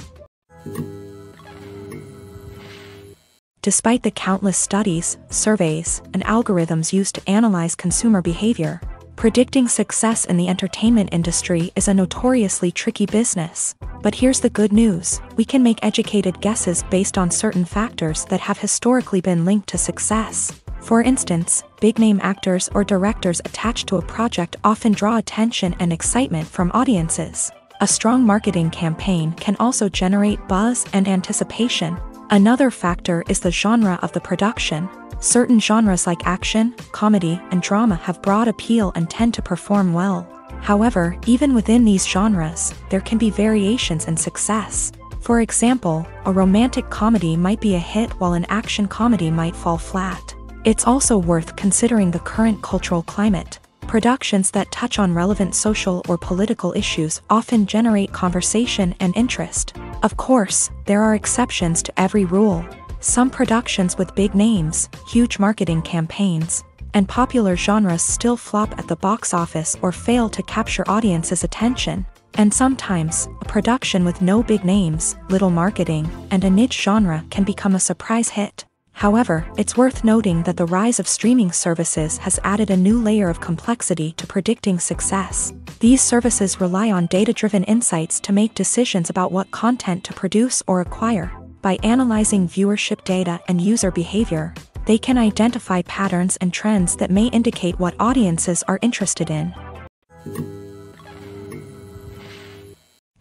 Despite the countless studies, surveys, and algorithms used to analyze consumer behavior, predicting success in the entertainment industry is a notoriously tricky business. But here's the good news: we can make educated guesses based on certain factors that have historically been linked to success. For instance, big-name actors or directors attached to a project often draw attention and excitement from audiences. A strong marketing campaign can also generate buzz and anticipation. Another factor is the genre of the production. Certain genres like action, comedy, and drama have broad appeal and tend to perform well. However, even within these genres, there can be variations in success. For example, a romantic comedy might be a hit while an action comedy might fall flat. It's also worth considering the current cultural climate. Productions that touch on relevant social or political issues often generate conversation and interest. Of course, there are exceptions to every rule. Some productions with big names, huge marketing campaigns, and popular genres still flop at the box office or fail to capture audiences' attention. And sometimes, a production with no big names, little marketing, and a niche genre can become a surprise hit. However, it's worth noting that the rise of streaming services has added a new layer of complexity to predicting success. These services rely on data-driven insights to make decisions about what content to produce or acquire. By analyzing viewership data and user behavior, they can identify patterns and trends that may indicate what audiences are interested in.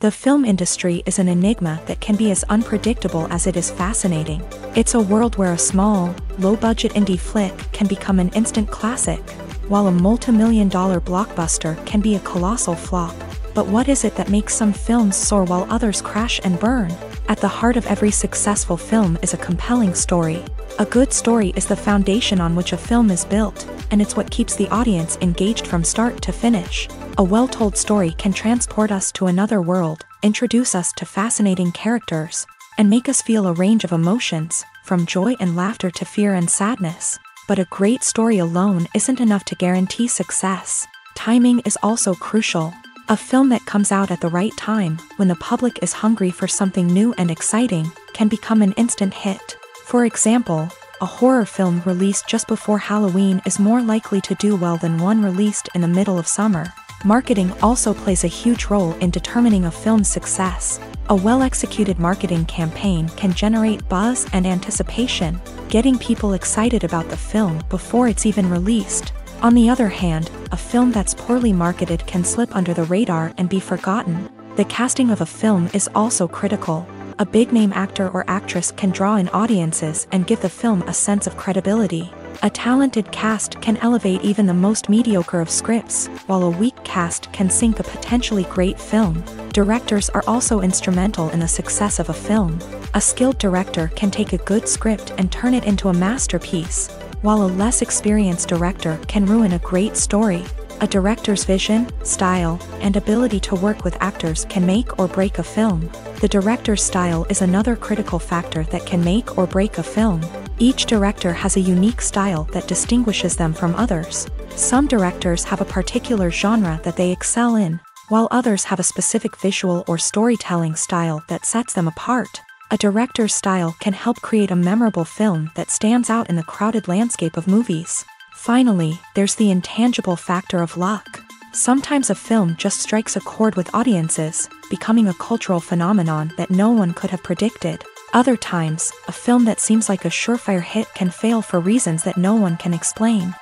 The film industry is an enigma that can be as unpredictable as it is fascinating. It's a world where a small, low-budget indie flick can become an instant classic, while a multi-million-dollar blockbuster can be a colossal flop. But what is it that makes some films soar while others crash and burn? At the heart of every successful film is a compelling story. A good story is the foundation on which a film is built, and it's what keeps the audience engaged from start to finish. A well-told story can transport us to another world, introduce us to fascinating characters, and make us feel a range of emotions, from joy and laughter to fear and sadness. But a great story alone isn't enough to guarantee success. Timing is also crucial. A film that comes out at the right time, when the public is hungry for something new and exciting, can become an instant hit. For example, a horror film released just before Halloween is more likely to do well than one released in the middle of summer. Marketing also plays a huge role in determining a film's success. A well-executed marketing campaign can generate buzz and anticipation, getting people excited about the film before it's even released. On the other hand, a film that's poorly marketed can slip under the radar and be forgotten. The casting of a film is also critical. A big-name actor or actress can draw in audiences and give the film a sense of credibility. A talented cast can elevate even the most mediocre of scripts, while a weak cast can sink a potentially great film. Directors are also instrumental in the success of a film. A skilled director can take a good script and turn it into a masterpiece, while a less experienced director can ruin a great story. A director's vision, style, and ability to work with actors can make or break a film. The director's style is another critical factor that can make or break a film. Each director has a unique style that distinguishes them from others. Some directors have a particular genre that they excel in, while others have a specific visual or storytelling style that sets them apart. A director's style can help create a memorable film that stands out in the crowded landscape of movies. Finally, there's the intangible factor of luck. Sometimes a film just strikes a chord with audiences, becoming a cultural phenomenon that no one could have predicted. Other times, a film that seems like a surefire hit can fail for reasons that no one can explain.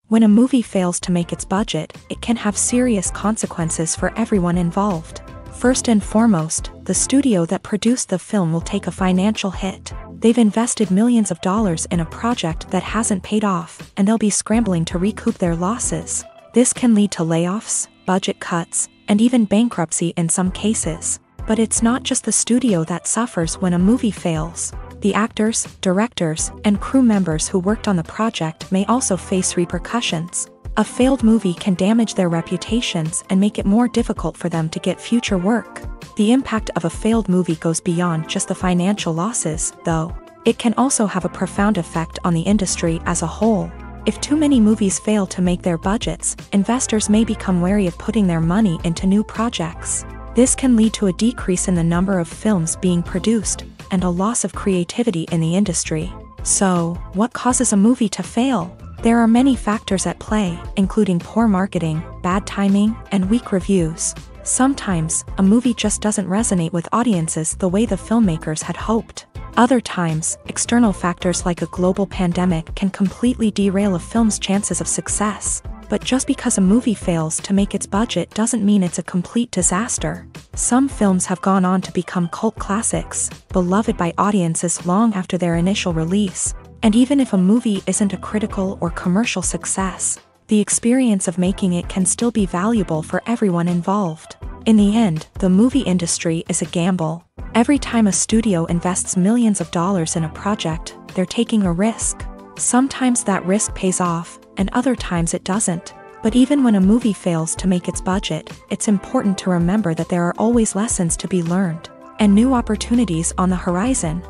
When a movie fails to make its budget, it can have serious consequences for everyone involved. First and foremost, the studio that produced the film will take a financial hit. They've invested millions of dollars in a project that hasn't paid off, and they'll be scrambling to recoup their losses. This can lead to layoffs, budget cuts, and even bankruptcy in some cases. But it's not just the studio that suffers when a movie fails. The actors, directors, and crew members who worked on the project may also face repercussions. A failed movie can damage their reputations and make it more difficult for them to get future work. The impact of a failed movie goes beyond just the financial losses, though. It can also have a profound effect on the industry as a whole. If too many movies fail to make their budgets, investors may become wary of putting their money into new projects. This can lead to a decrease in the number of films being produced, and a loss of creativity in the industry. So, what causes a movie to fail? There are many factors at play, including poor marketing, bad timing, and weak reviews. Sometimes, a movie just doesn't resonate with audiences the way the filmmakers had hoped. Other times, external factors like a global pandemic can completely derail a film's chances of success. But just because a movie fails to make its budget doesn't mean it's a complete disaster. Some films have gone on to become cult classics, beloved by audiences long after their initial release. And even if a movie isn't a critical or commercial success, the experience of making it can still be valuable for everyone involved. In the end, the movie industry is a gamble. Every time a studio invests millions of dollars in a project, they're taking a risk. Sometimes that risk pays off, and other times it doesn't. But even when a movie fails to make its budget, it's important to remember that there are always lessons to be learned, and new opportunities on the horizon.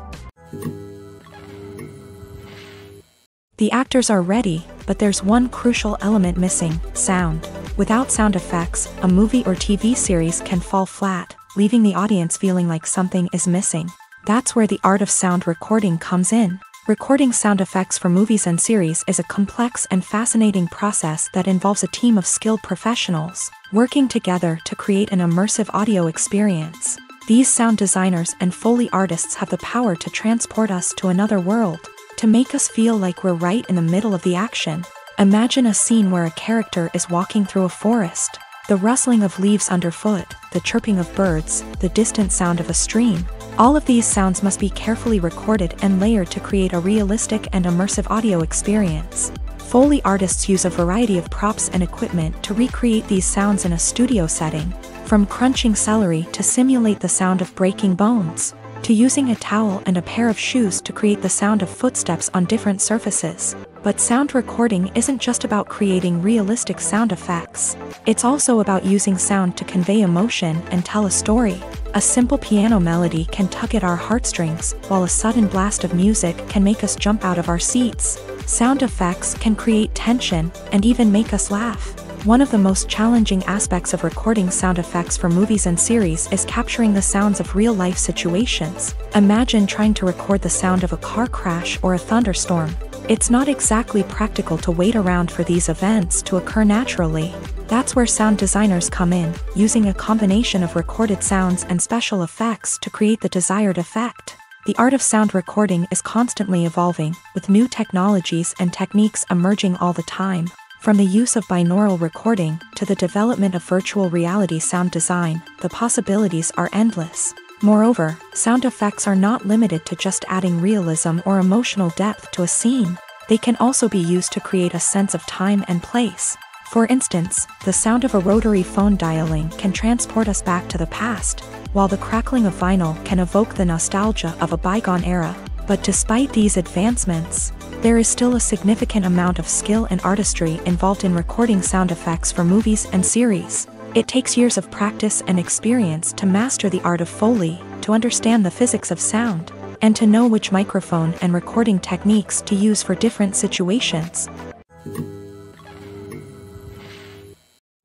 The actors are ready, but there's one crucial element missing: sound. Without sound effects, a movie or TV series can fall flat, leaving the audience feeling like something is missing. That's where the art of sound recording comes in. Recording sound effects for movies and series is a complex and fascinating process that involves a team of skilled professionals working together to create an immersive audio experience. These sound designers and Foley artists have the power to transport us to another world, to make us feel like we're right in the middle of the action. Imagine a scene where a character is walking through a forest. The rustling of leaves underfoot, the chirping of birds, the distant sound of a stream. All of these sounds must be carefully recorded and layered to create a realistic and immersive audio experience. Foley artists use a variety of props and equipment to recreate these sounds in a studio setting, from crunching celery to simulate the sound of breaking bones, to using a towel and a pair of shoes to create the sound of footsteps on different surfaces. But sound recording isn't just about creating realistic sound effects. It's also about using sound to convey emotion and tell a story. A simple piano melody can tug at our heartstrings, while a sudden blast of music can make us jump out of our seats. Sound effects can create tension and even make us laugh. One of the most challenging aspects of recording sound effects for movies and series is capturing the sounds of real-life situations. Imagine trying to record the sound of a car crash or a thunderstorm. It's not exactly practical to wait around for these events to occur naturally. That's where sound designers come in, using a combination of recorded sounds and special effects to create the desired effect. The art of sound recording is constantly evolving, with new technologies and techniques emerging all the time. From the use of binaural recording to the development of virtual reality sound design, the possibilities are endless. Moreover, sound effects are not limited to just adding realism or emotional depth to a scene. They can also be used to create a sense of time and place. For instance, the sound of a rotary phone dialing can transport us back to the past, while the crackling of vinyl can evoke the nostalgia of a bygone era. But despite these advancements, there is still a significant amount of skill and artistry involved in recording sound effects for movies and series. It takes years of practice and experience to master the art of Foley, to understand the physics of sound, and to know which microphone and recording techniques to use for different situations.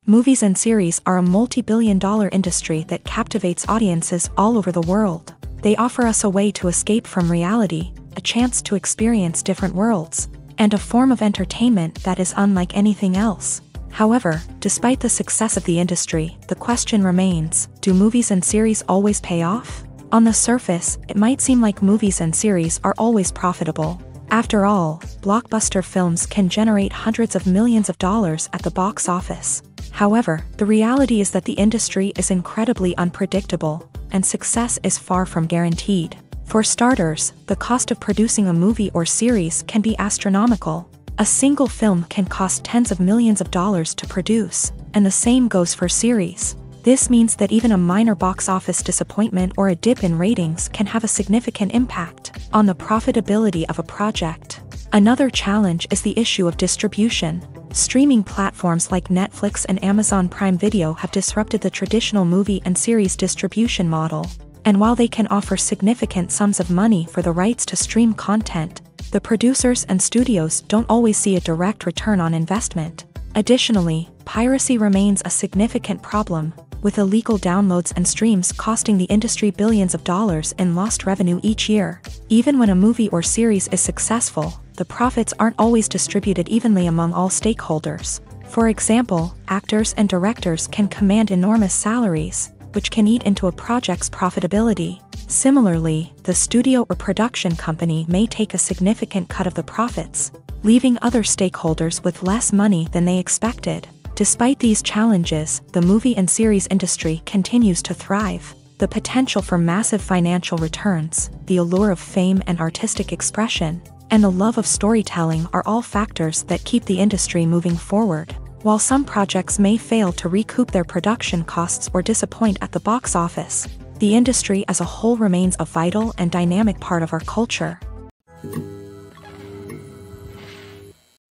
Movies and series are a multi-billion-dollar industry that captivates audiences all over the world. They offer us a way to escape from reality, a chance to experience different worlds, and a form of entertainment that is unlike anything else. However, despite the success of the industry, the question remains: do movies and series always pay off? On the surface, it might seem like movies and series are always profitable. After all, blockbuster films can generate hundreds of millions of dollars at the box office. However, the reality is that the industry is incredibly unpredictable, and success is far from guaranteed. For starters, the cost of producing a movie or series can be astronomical. A single film can cost tens of millions of dollars to produce, and the same goes for series. This means that even a minor box office disappointment or a dip in ratings can have a significant impact on the profitability of a project. Another challenge is the issue of distribution. Streaming platforms like Netflix and Amazon Prime Video have disrupted the traditional movie and series distribution model. And while they can offer significant sums of money for the rights to stream content, the producers and studios don't always see a direct return on investment. Additionally, piracy remains a significant problem, with illegal downloads and streams costing the industry billions of dollars in lost revenue each year. Even when a movie or series is successful, the profits aren't always distributed evenly among all stakeholders. For example, actors and directors can command enormous salaries, which can eat into a project's profitability. Similarly, the studio or production company may take a significant cut of the profits, leaving other stakeholders with less money than they expected. Despite these challenges, the movie and series industry continues to thrive. The potential for massive financial returns, the allure of fame and artistic expression, and the love of storytelling are all factors that keep the industry moving forward. While some projects may fail to recoup their production costs or disappoint at the box office, the industry as a whole remains a vital and dynamic part of our culture.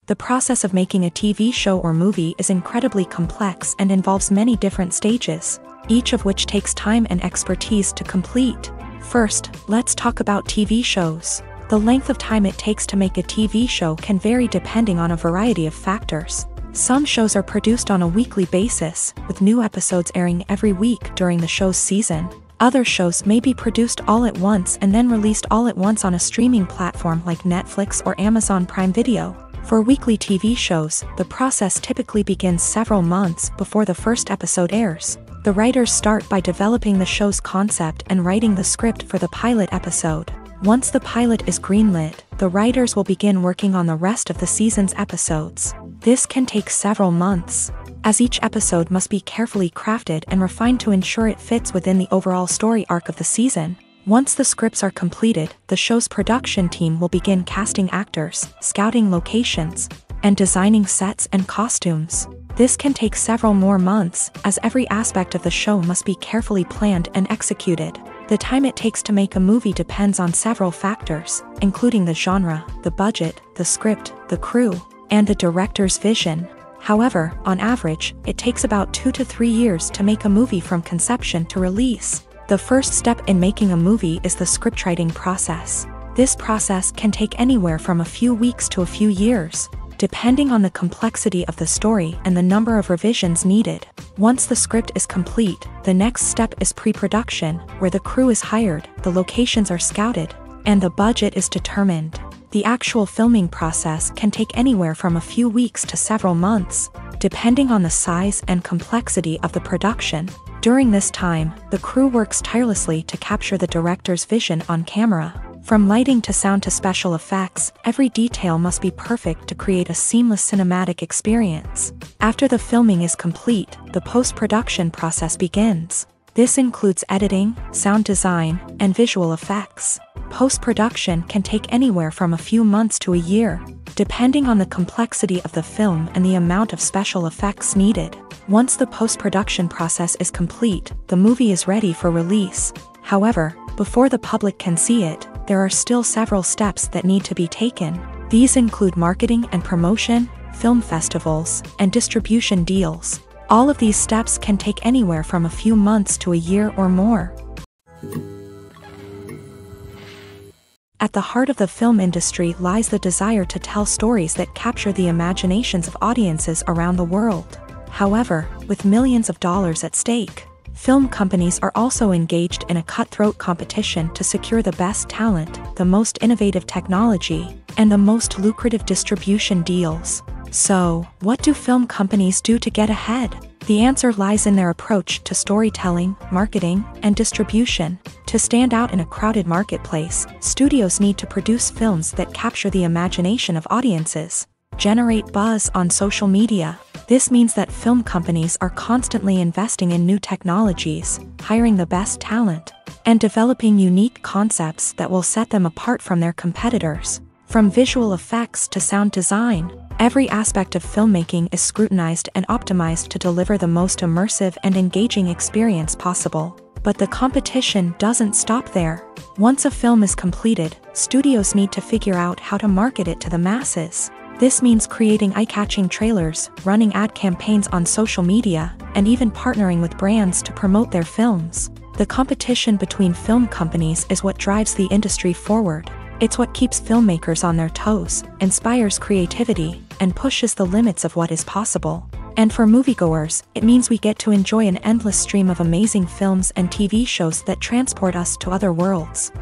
The process of making a TV show or movie is incredibly complex and involves many different stages, each of which takes time and expertise to complete. First, let's talk about TV shows. The length of time it takes to make a TV show can vary depending on a variety of factors. Some shows are produced on a weekly basis, with new episodes airing every week during the show's season. Other shows may be produced all at once and then released all at once on a streaming platform like Netflix or Amazon Prime Video. For weekly TV shows, the process typically begins several months before the first episode airs. The writers start by developing the show's concept and writing the script for the pilot episode. Once the pilot is greenlit, the writers will begin working on the rest of the season's episodes. This can take several months, as each episode must be carefully crafted and refined to ensure it fits within the overall story arc of the season. Once the scripts are completed, the show's production team will begin casting actors, scouting locations, and designing sets and costumes. This can take several more months, as every aspect of the show must be carefully planned and executed. The time it takes to make a movie depends on several factors, including the genre, the budget, the script, the crew, and the director's vision. However, on average, it takes about 2 to 3 years to make a movie from conception to release. The first step in making a movie is the scriptwriting process. This process can take anywhere from a few weeks to a few years, depending on the complexity of the story and the number of revisions needed. Once the script is complete, the next step is pre-production, where the crew is hired, the locations are scouted, and the budget is determined. The actual filming process can take anywhere from a few weeks to several months, depending on the size and complexity of the production. During this time, the crew works tirelessly to capture the director's vision on camera. From lighting to sound to special effects, every detail must be perfect to create a seamless cinematic experience. After the filming is complete, the post-production process begins. This includes editing, sound design, and visual effects. Post-production can take anywhere from a few months to a year, depending on the complexity of the film and the amount of special effects needed. Once the post-production process is complete, the movie is ready for release. However, before the public can see it, there are still several steps that need to be taken. These include marketing and promotion, film festivals, and distribution deals. All of these steps can take anywhere from a few months to a year or more. At the heart of the film industry lies the desire to tell stories that capture the imaginations of audiences around the world. However, with millions of dollars at stake, film companies are also engaged in a cutthroat competition to secure the best talent, the most innovative technology, and the most lucrative distribution deals. So, what do film companies do to get ahead? The answer lies in their approach to storytelling, marketing, and distribution. To stand out in a crowded marketplace, studios need to produce films that capture the imagination of audiences, generate buzz on social media. This means that film companies are constantly investing in new technologies, hiring the best talent, and developing unique concepts that will set them apart from their competitors. From visual effects to sound design, every aspect of filmmaking is scrutinized and optimized to deliver the most immersive and engaging experience possible. But the competition doesn't stop there. Once a film is completed, studios need to figure out how to market it to the masses. This means creating eye-catching trailers, running ad campaigns on social media, and even partnering with brands to promote their films. The competition between film companies is what drives the industry forward. It's what keeps filmmakers on their toes, inspires creativity, and pushes the limits of what is possible. And for moviegoers, it means we get to enjoy an endless stream of amazing films and TV shows that transport us to other worlds.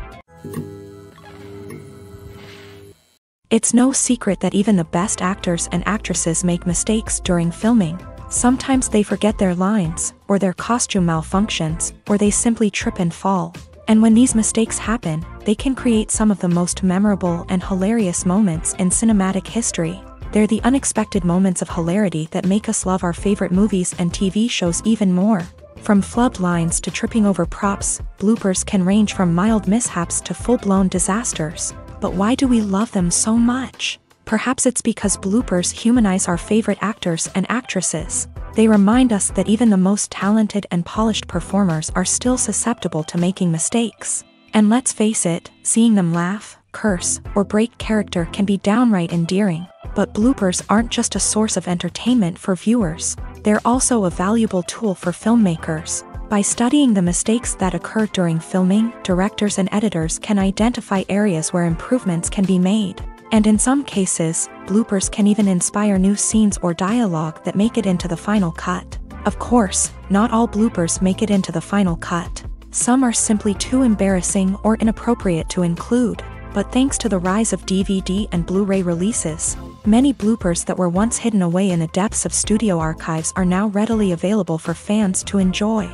It's no secret that even the best actors and actresses make mistakes during filming. Sometimes they forget their lines, or their costume malfunctions, or they simply trip and fall. And when these mistakes happen, they can create some of the most memorable and hilarious moments in cinematic history. They're the unexpected moments of hilarity that make us love our favorite movies and TV shows even more. From flubbed lines to tripping over props, bloopers can range from mild mishaps to full-blown disasters. But why do we love them so much? Perhaps it's because bloopers humanize our favorite actors and actresses. They remind us that even the most talented and polished performers are still susceptible to making mistakes. And let's face it, seeing them laugh, curse, or break character can be downright endearing. But bloopers aren't just a source of entertainment for viewers. They're also a valuable tool for filmmakers. By studying the mistakes that occur during filming, directors and editors can identify areas where improvements can be made. And in some cases, bloopers can even inspire new scenes or dialogue that make it into the final cut. Of course, not all bloopers make it into the final cut. Some are simply too embarrassing or inappropriate to include. But thanks to the rise of DVD and Blu-ray releases, many bloopers that were once hidden away in the depths of studio archives are now readily available for fans to enjoy.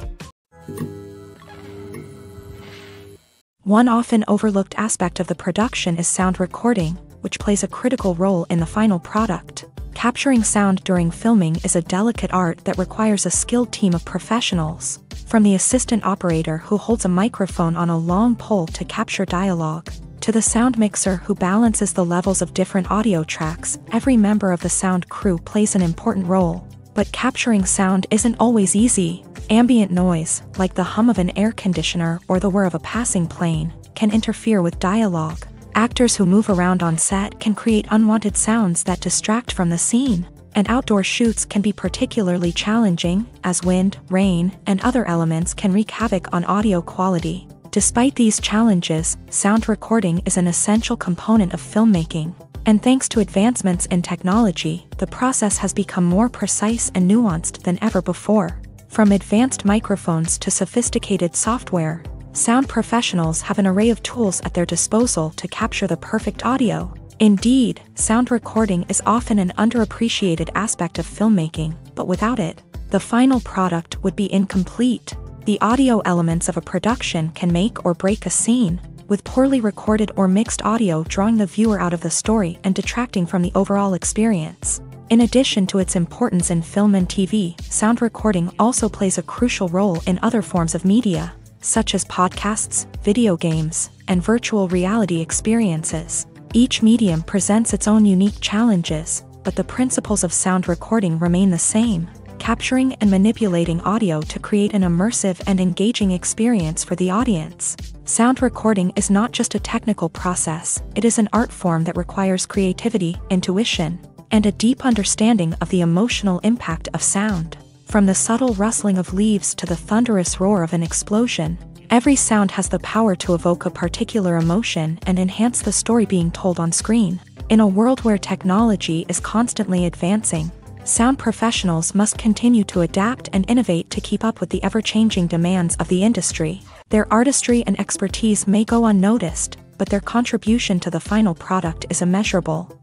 One often overlooked aspect of the production is sound recording, which plays a critical role in the final product. Capturing sound during filming is a delicate art that requires a skilled team of professionals. From the assistant operator who holds a microphone on a long pole to capture dialogue, to the sound mixer who balances the levels of different audio tracks, every member of the sound crew plays an important role. But capturing sound isn't always easy. Ambient noise, like the hum of an air conditioner or the whir of a passing plane, can interfere with dialogue. Actors who move around on set can create unwanted sounds that distract from the scene. And outdoor shoots can be particularly challenging, as wind, rain, and other elements can wreak havoc on audio quality. Despite these challenges, sound recording is an essential component of filmmaking. And thanks to advancements in technology, the process has become more precise and nuanced than ever before. From advanced microphones to sophisticated software, sound professionals have an array of tools at their disposal to capture the perfect audio. Indeed, sound recording is often an underappreciated aspect of filmmaking, but without it, the final product would be incomplete. The audio elements of a production can make or break a scene, with poorly recorded or mixed audio drawing the viewer out of the story and detracting from the overall experience. In addition to its importance in film and TV, sound recording also plays a crucial role in other forms of media, such as podcasts, video games, and virtual reality experiences. Each medium presents its own unique challenges, but the principles of sound recording remain the same, capturing and manipulating audio to create an immersive and engaging experience for the audience. Sound recording is not just a technical process, it is an art form that requires creativity, intuition, and a deep understanding of the emotional impact of sound. From the subtle rustling of leaves to the thunderous roar of an explosion, every sound has the power to evoke a particular emotion and enhance the story being told on screen. In a world where technology is constantly advancing, sound professionals must continue to adapt and innovate to keep up with the ever-changing demands of the industry. Their artistry and expertise may go unnoticed, but their contribution to the final product is immeasurable.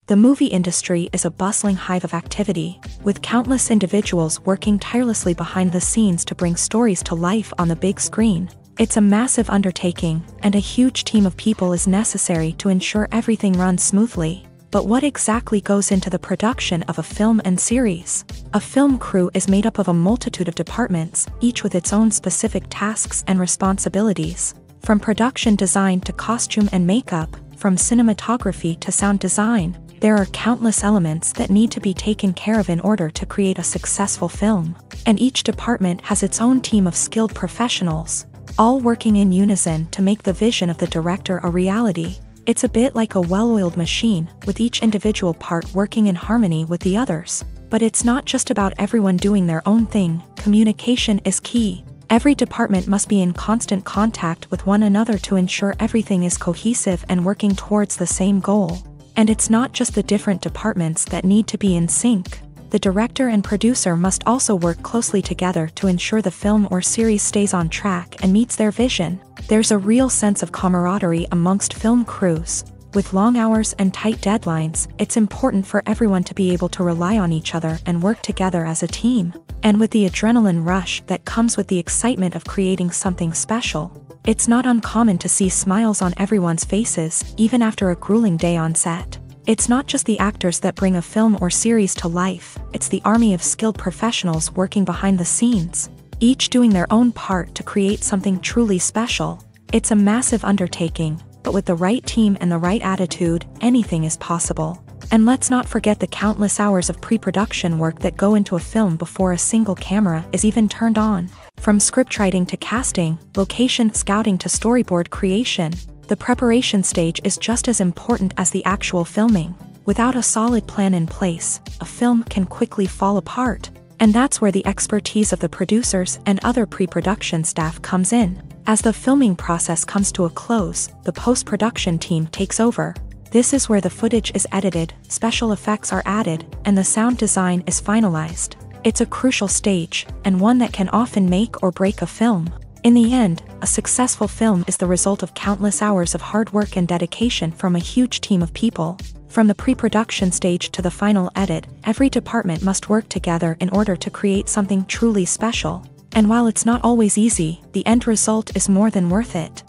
The movie industry is a bustling hive of activity, with countless individuals working tirelessly behind the scenes to bring stories to life on the big screen. It's a massive undertaking, and a huge team of people is necessary to ensure everything runs smoothly. But what exactly goes into the production of a film and series? A film crew is made up of a multitude of departments, each with its own specific tasks and responsibilities. From production design to costume and makeup, from cinematography to sound design, there are countless elements that need to be taken care of in order to create a successful film. And each department has its own team of skilled professionals, all working in unison to make the vision of the director a reality. It's a bit like a well-oiled machine, with each individual part working in harmony with the others. But it's not just about everyone doing their own thing. Communication is key. Every department must be in constant contact with one another to ensure everything is cohesive and working towards the same goal. And it's not just the different departments that need to be in sync. The director and producer must also work closely together to ensure the film or series stays on track and meets their vision. There's a real sense of camaraderie amongst film crews. With long hours and tight deadlines, it's important for everyone to be able to rely on each other and work together as a team. And with the adrenaline rush that comes with the excitement of creating something special, it's not uncommon to see smiles on everyone's faces, even after a grueling day on set. It's not just the actors that bring a film or series to life, it's the army of skilled professionals working behind the scenes, each doing their own part to create something truly special. It's a massive undertaking, but with the right team and the right attitude, anything is possible. And let's not forget the countless hours of pre-production work that go into a film before a single camera is even turned on. From scriptwriting to casting, location scouting to storyboard creation, the preparation stage is just as important as the actual filming. Without a solid plan in place, a film can quickly fall apart. And that's where the expertise of the producers and other pre-production staff comes in. As the filming process comes to a close, the post-production team takes over. This is where the footage is edited, special effects are added, and the sound design is finalized. It's a crucial stage, and one that can often make or break a film. In the end, a successful film is the result of countless hours of hard work and dedication from a huge team of people. From the pre-production stage to the final edit, every department must work together in order to create something truly special. And while it's not always easy, the end result is more than worth it.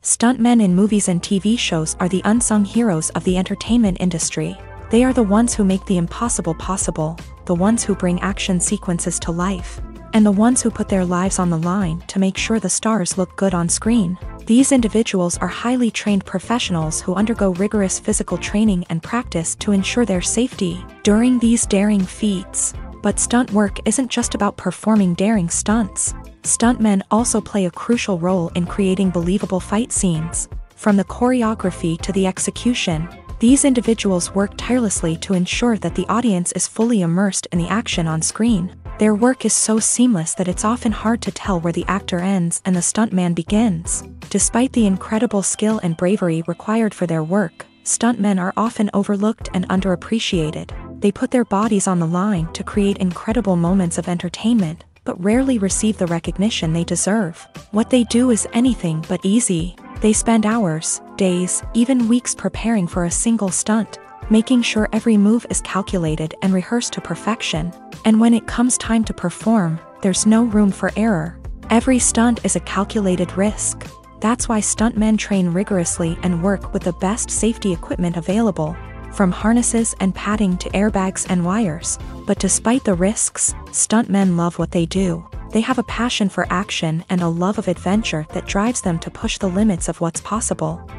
Stuntmen in movies and TV shows are the unsung heroes of the entertainment industry. They are the ones who make the impossible possible, the ones who bring action sequences to life, and the ones who put their lives on the line to make sure the stars look good on screen. These individuals are highly trained professionals who undergo rigorous physical training and practice to ensure their safety during these daring feats. But stunt work isn't just about performing daring stunts. Stuntmen also play a crucial role in creating believable fight scenes. From the choreography to the execution, these individuals work tirelessly to ensure that the audience is fully immersed in the action on screen. Their work is so seamless that it's often hard to tell where the actor ends and the stuntman begins. Despite the incredible skill and bravery required for their work, stuntmen are often overlooked and underappreciated. They put their bodies on the line to create incredible moments of entertainment, but rarely receive the recognition they deserve. What they do is anything but easy. They spend hours, days, even weeks preparing for a single stunt, making sure every move is calculated and rehearsed to perfection. And when it comes time to perform, there's no room for error. Every stunt is a calculated risk. That's why stuntmen train rigorously and work with the best safety equipment available, from harnesses and padding to airbags and wires. But despite the risks, stuntmen love what they do. They have a passion for action and a love of adventure that drives them to push the limits of what's possible.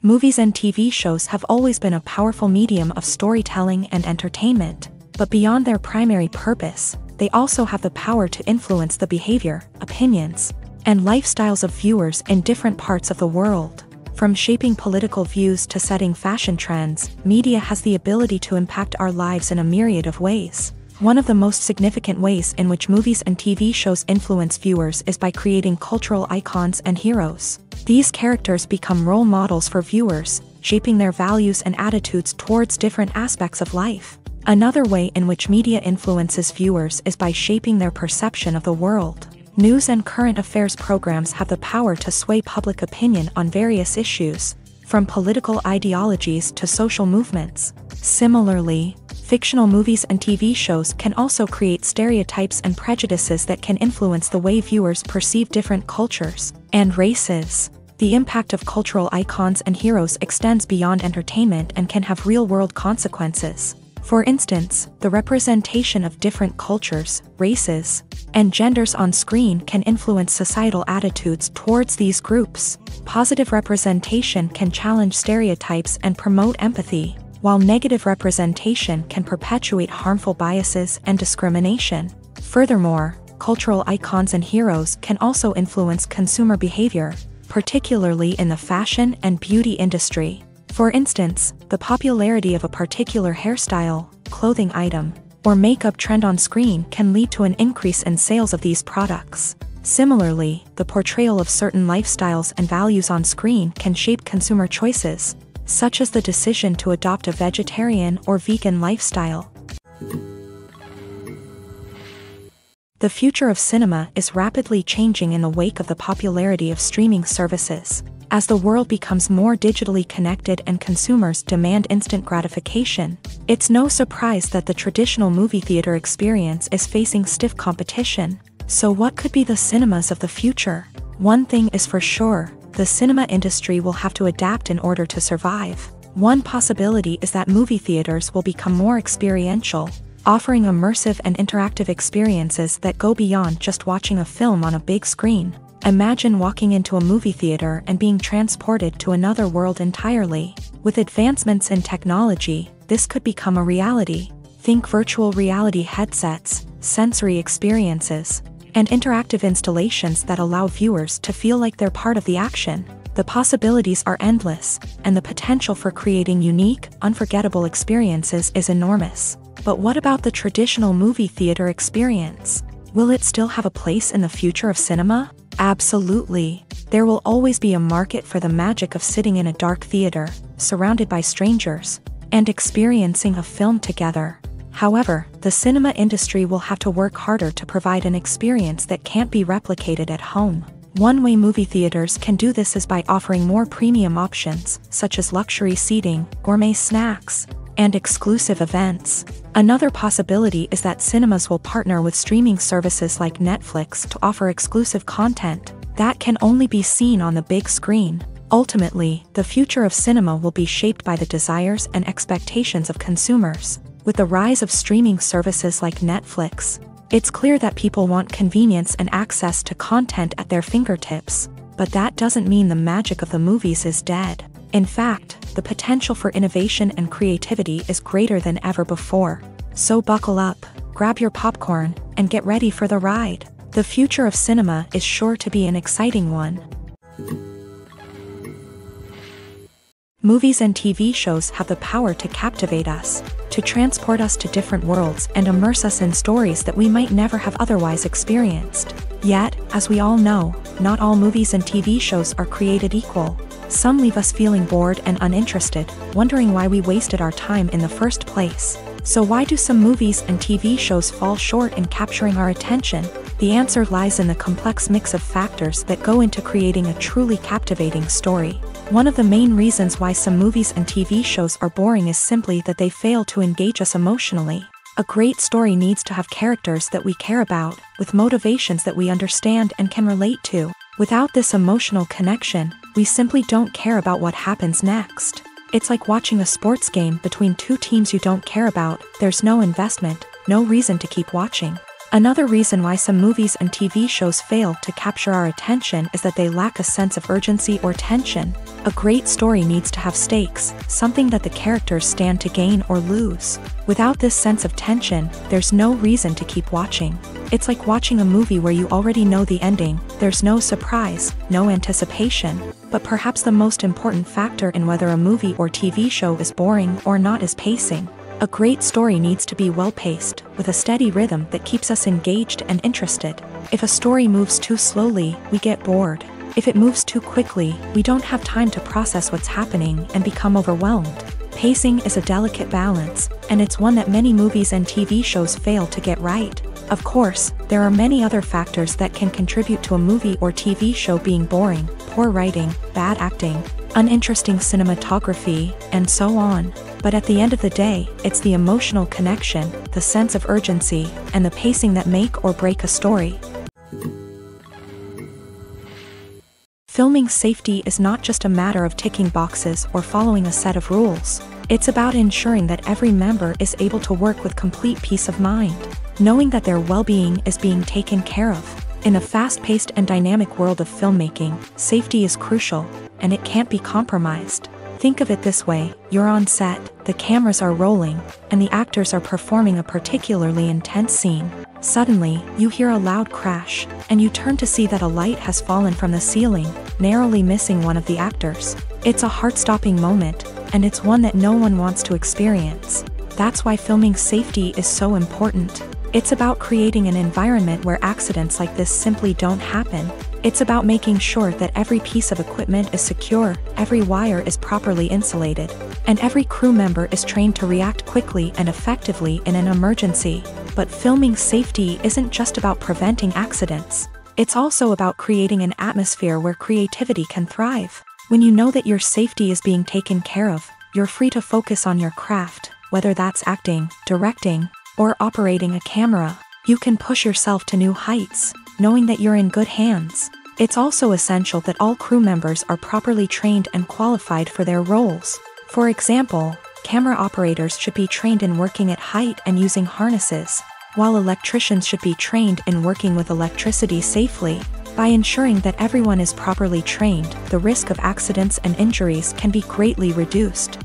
Movies and TV shows have always been a powerful medium of storytelling and entertainment, but beyond their primary purpose, they also have the power to influence the behavior, opinions, and lifestyles of viewers in different parts of the world. From shaping political views to setting fashion trends, media has the ability to impact our lives in a myriad of ways. One of the most significant ways in which movies and TV shows influence viewers is by creating cultural icons and heroes. These characters become role models for viewers, shaping their values and attitudes towards different aspects of life. Another way in which media influences viewers is by shaping their perception of the world. News and current affairs programs have the power to sway public opinion on various issues, from political ideologies to social movements. Similarly, fictional movies and TV shows can also create stereotypes and prejudices that can influence the way viewers perceive different cultures and races. The impact of cultural icons and heroes extends beyond entertainment and can have real-world consequences. For instance, the representation of different cultures, races, and genders on screen can influence societal attitudes towards these groups. Positive representation can challenge stereotypes and promote empathy, while negative representation can perpetuate harmful biases and discrimination. Furthermore, Cultural icons and heroes can also influence consumer behavior, particularly in the fashion and beauty industry. For instance, the popularity of a particular hairstyle, clothing item, or makeup trend on screen can lead to an increase in sales of these products. Similarly, the portrayal of certain lifestyles and values on screen can shape consumer choices, such as the decision to adopt a vegetarian or vegan lifestyle. The future of cinema is rapidly changing in the wake of the popularity of streaming services. As the world becomes more digitally connected and consumers demand instant gratification, it's no surprise that the traditional movie theater experience is facing stiff competition. So what could be the cinemas of the future? One thing is for sure, the cinema industry will have to adapt in order to survive. One possibility is that movie theaters will become more experiential, offering immersive and interactive experiences that go beyond just watching a film on a big screen. Imagine walking into a movie theater and being transported to another world entirely. With advancements in technology, this could become a reality. Think virtual reality headsets, sensory experiences, and interactive installations that allow viewers to feel like they're part of the action. The possibilities are endless, and the potential for creating unique, unforgettable experiences is enormous. But what about the traditional movie theater experience? Will it still have a place in the future of cinema? Absolutely. There will always be a market for the magic of sitting in a dark theater, surrounded by strangers, and experiencing a film together. However, the cinema industry will have to work harder to provide an experience that can't be replicated at home. One way movie theaters can do this is by offering more premium options, such as luxury seating, gourmet snacks, and exclusive events. Another possibility is that cinemas will partner with streaming services like Netflix to offer exclusive content that can only be seen on the big screen. Ultimately, the future of cinema will be shaped by the desires and expectations of consumers. With the rise of streaming services like Netflix, it's clear that people want convenience and access to content at their fingertips. But that doesn't mean the magic of the movies is dead. In fact, the potential for innovation and creativity is greater than ever before. So buckle up, grab your popcorn, and get ready for the ride. The future of cinema is sure to be an exciting one. Movies and TV shows have the power to captivate us, to transport us to different worlds and immerse us in stories that we might never have otherwise experienced. Yet, as we all know, not all movies and TV shows are created equal. Some leave us feeling bored and uninterested, wondering why we wasted our time in the first place. So why do some movies and TV shows fall short in capturing our attention? The answer lies in the complex mix of factors that go into creating a truly captivating story. One of the main reasons why some movies and TV shows are boring is simply that they fail to engage us emotionally. A great story needs to have characters that we care about, with motivations that we understand and can relate to. Without this emotional connection, we simply don't care about what happens next. It's like watching a sports game between two teams you don't care about. There's no investment, no reason to keep watching. Another reason why some movies and TV shows fail to capture our attention is that they lack a sense of urgency or tension. A great story needs to have stakes, something that the characters stand to gain or lose. Without this sense of tension, there's no reason to keep watching. It's like watching a movie where you already know the ending. There's no surprise, no anticipation. But perhaps the most important factor in whether a movie or TV show is boring or not is pacing. A great story needs to be well-paced, with a steady rhythm that keeps us engaged and interested. If a story moves too slowly, we get bored. If it moves too quickly, we don't have time to process what's happening and become overwhelmed. Pacing is a delicate balance, and it's one that many movies and TV shows fail to get right. Of course, there are many other factors that can contribute to a movie or TV show being boring: poor writing, bad acting, uninteresting cinematography, and so on. But at the end of the day, it's the emotional connection, the sense of urgency, and the pacing that make or break a story. Filming safety is not just a matter of ticking boxes or following a set of rules. It's about ensuring that every member is able to work with complete peace of mind, knowing that their well-being is being taken care of. In the fast-paced and dynamic world of filmmaking, safety is crucial, and it can't be compromised. Think of it this way: you're on set, the cameras are rolling, and the actors are performing a particularly intense scene. Suddenly, you hear a loud crash, and you turn to see that a light has fallen from the ceiling, narrowly missing one of the actors. It's a heart-stopping moment, and it's one that no one wants to experience. That's why filming safety is so important. It's about creating an environment where accidents like this simply don't happen. It's about making sure that every piece of equipment is secure, every wire is properly insulated, and every crew member is trained to react quickly and effectively in an emergency. But filming safety isn't just about preventing accidents. It's also about creating an atmosphere where creativity can thrive. When you know that your safety is being taken care of, you're free to focus on your craft, whether that's acting, directing, or operating a camera. You can push yourself to new heights, knowing that you're in good hands. It's also essential that all crew members are properly trained and qualified for their roles. For example, camera operators should be trained in working at height and using harnesses, while electricians should be trained in working with electricity safely. By ensuring that everyone is properly trained, the risk of accidents and injuries can be greatly reduced.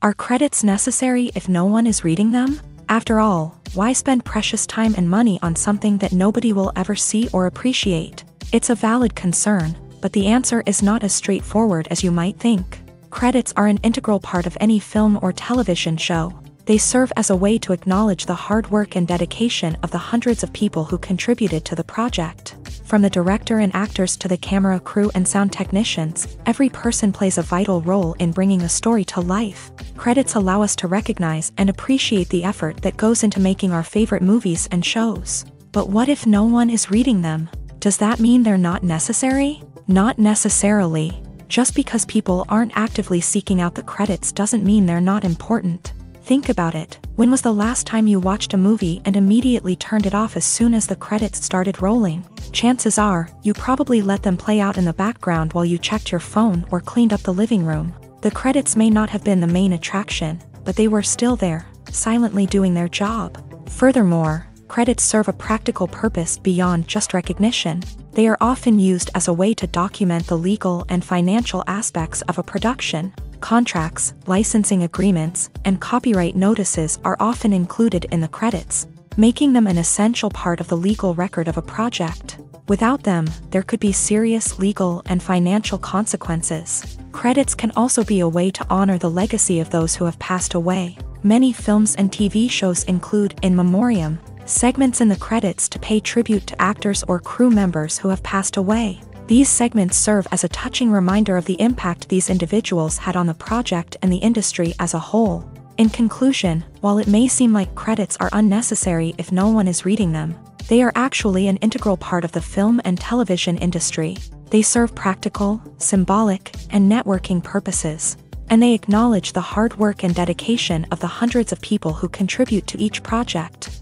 Are credits necessary if no one is reading them? After all, why spend precious time and money on something that nobody will ever see or appreciate? It's a valid concern, but the answer is not as straightforward as you might think. Credits are an integral part of any film or television show. They serve as a way to acknowledge the hard work and dedication of the hundreds of people who contributed to the project. From the director and actors to the camera crew and sound technicians, every person plays a vital role in bringing a story to life. Credits allow us to recognize and appreciate the effort that goes into making our favorite movies and shows. But what if no one is reading them? Does that mean they're not necessary? Not necessarily. Just because people aren't actively seeking out the credits doesn't mean they're not important. Think about it. When was the last time you watched a movie and immediately turned it off as soon as the credits started rolling? Chances are, you probably let them play out in the background while you checked your phone or cleaned up the living room. The credits may not have been the main attraction, but they were still there, silently doing their job. Furthermore, credits serve a practical purpose beyond just recognition. They are often used as a way to document the legal and financial aspects of a production. Contracts, licensing agreements, and copyright notices are often included in the credits, making them an essential part of the legal record of a project. Without them, there could be serious legal and financial consequences. Credits can also be a way to honor the legacy of those who have passed away. Many films and TV shows include in memoriam segments in the credits to pay tribute to actors or crew members who have passed away. These segments serve as a touching reminder of the impact these individuals had on the project and the industry as a whole. In conclusion, while it may seem like credits are unnecessary if no one is reading them, they are actually an integral part of the film and television industry. They serve practical, symbolic, and networking purposes, and they acknowledge the hard work and dedication of the hundreds of people who contribute to each project.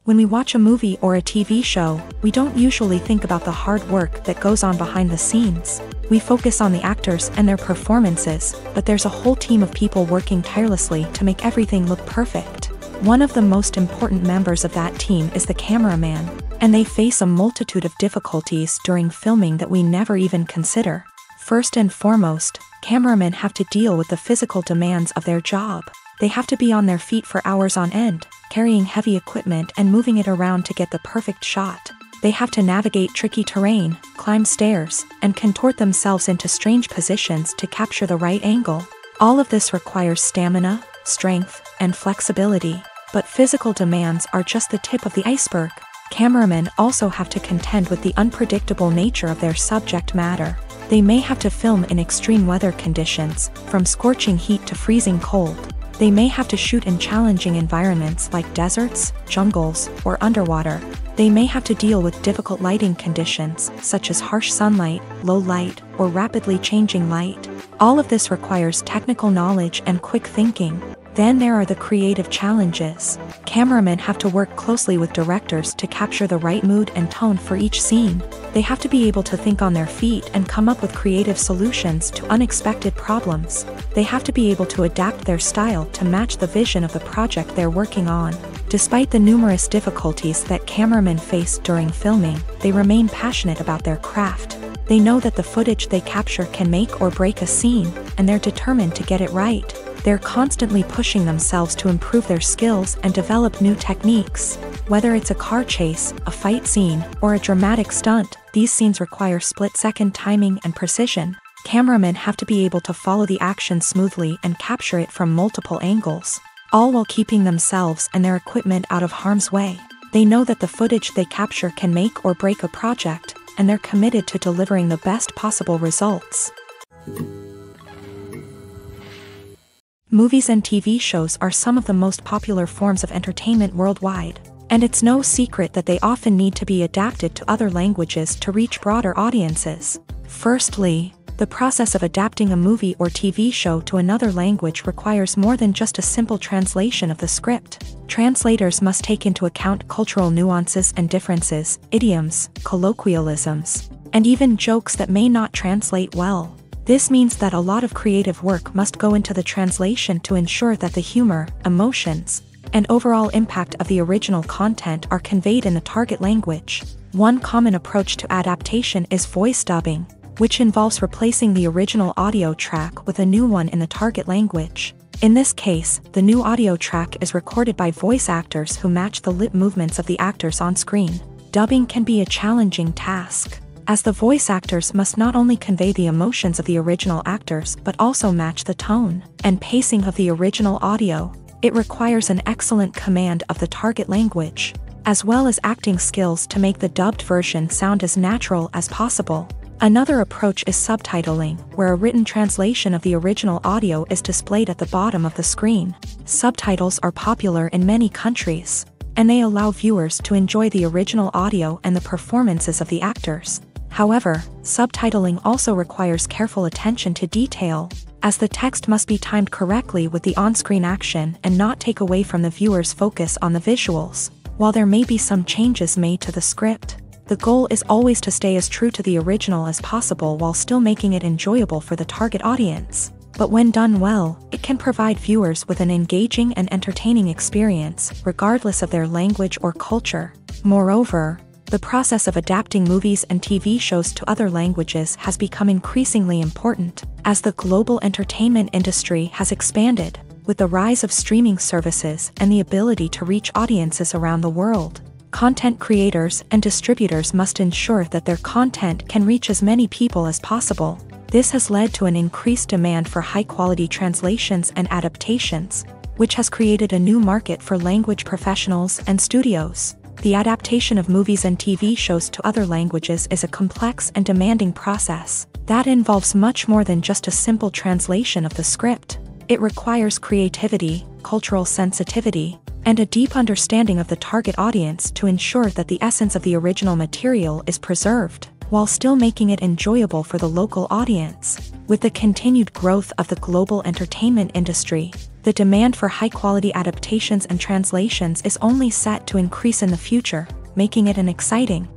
When we watch a movie or a TV show, we don't usually think about the hard work that goes on behind the scenes. We focus on the actors and their performances, but there's a whole team of people working tirelessly to make everything look perfect. One of the most important members of that team is the cameraman, and they face a multitude of difficulties during filming that we never even consider. First and foremost, cameramen have to deal with the physical demands of their job. They have to be on their feet for hours on end, carrying heavy equipment and moving it around to get the perfect shot. They have to navigate tricky terrain, climb stairs, and contort themselves into strange positions to capture the right angle. All of this requires stamina, strength, and flexibility. But physical demands are just the tip of the iceberg. Cameramen also have to contend with the unpredictable nature of their subject matter. They may have to film in extreme weather conditions, from scorching heat to freezing cold. They may have to shoot in challenging environments like deserts, jungles, or underwater. They may have to deal with difficult lighting conditions, such as harsh sunlight, low light, or rapidly changing light. All of this requires technical knowledge and quick thinking. Then there are the creative challenges. Cameramen have to work closely with directors to capture the right mood and tone for each scene. They have to be able to think on their feet and come up with creative solutions to unexpected problems. They have to be able to adapt their style to match the vision of the project they're working on. Despite the numerous difficulties that cameramen face during filming, they remain passionate about their craft. They know that the footage they capture can make or break a scene, and they're determined to get it right. They're constantly pushing themselves to improve their skills and develop new techniques. Whether it's a car chase, a fight scene, or a dramatic stunt, these scenes require split-second timing and precision. Cameramen have to be able to follow the action smoothly and capture it from multiple angles, all while keeping themselves and their equipment out of harm's way. They know that the footage they capture can make or break a project, and they're committed to delivering the best possible results. Movies and TV shows are some of the most popular forms of entertainment worldwide, and it's no secret that they often need to be adapted to other languages to reach broader audiences. Firstly, the process of adapting a movie or TV show to another language requires more than just a simple translation of the script. Translators must take into account cultural nuances and differences, idioms, colloquialisms, and even jokes that may not translate well. This means that a lot of creative work must go into the translation to ensure that the humor, emotions, and overall impact of the original content are conveyed in the target language. One common approach to adaptation is voice dubbing, which involves replacing the original audio track with a new one in the target language. In this case, the new audio track is recorded by voice actors who match the lip movements of the actors on screen. Dubbing can be a challenging task, as the voice actors must not only convey the emotions of the original actors but also match the tone and pacing of the original audio. It requires an excellent command of the target language, as well as acting skills to make the dubbed version sound as natural as possible. Another approach is subtitling, where a written translation of the original audio is displayed at the bottom of the screen. Subtitles are popular in many countries, and they allow viewers to enjoy the original audio and the performances of the actors. However, subtitling also requires careful attention to detail, as the text must be timed correctly with the on-screen action and not take away from the viewer's focus on the visuals. While there may be some changes made to the script, the goal is always to stay as true to the original as possible while still making it enjoyable for the target audience. But when done well, it can provide viewers with an engaging and entertaining experience, regardless of their language or culture. Moreover, the process of adapting movies and TV shows to other languages has become increasingly important, as the global entertainment industry has expanded, with the rise of streaming services and the ability to reach audiences around the world. Content creators and distributors must ensure that their content can reach as many people as possible. This has led to an increased demand for high-quality translations and adaptations, which has created a new market for language professionals and studios. The adaptation of movies and TV shows to other languages is a complex and demanding process that involves much more than just a simple translation of the script. It requires creativity, cultural sensitivity, and a deep understanding of the target audience to ensure that the essence of the original material is preserved, while still making it enjoyable for the local audience. With the continued growth of the global entertainment industry, the demand for high-quality adaptations and translations is only set to increase in the future, making it an exciting.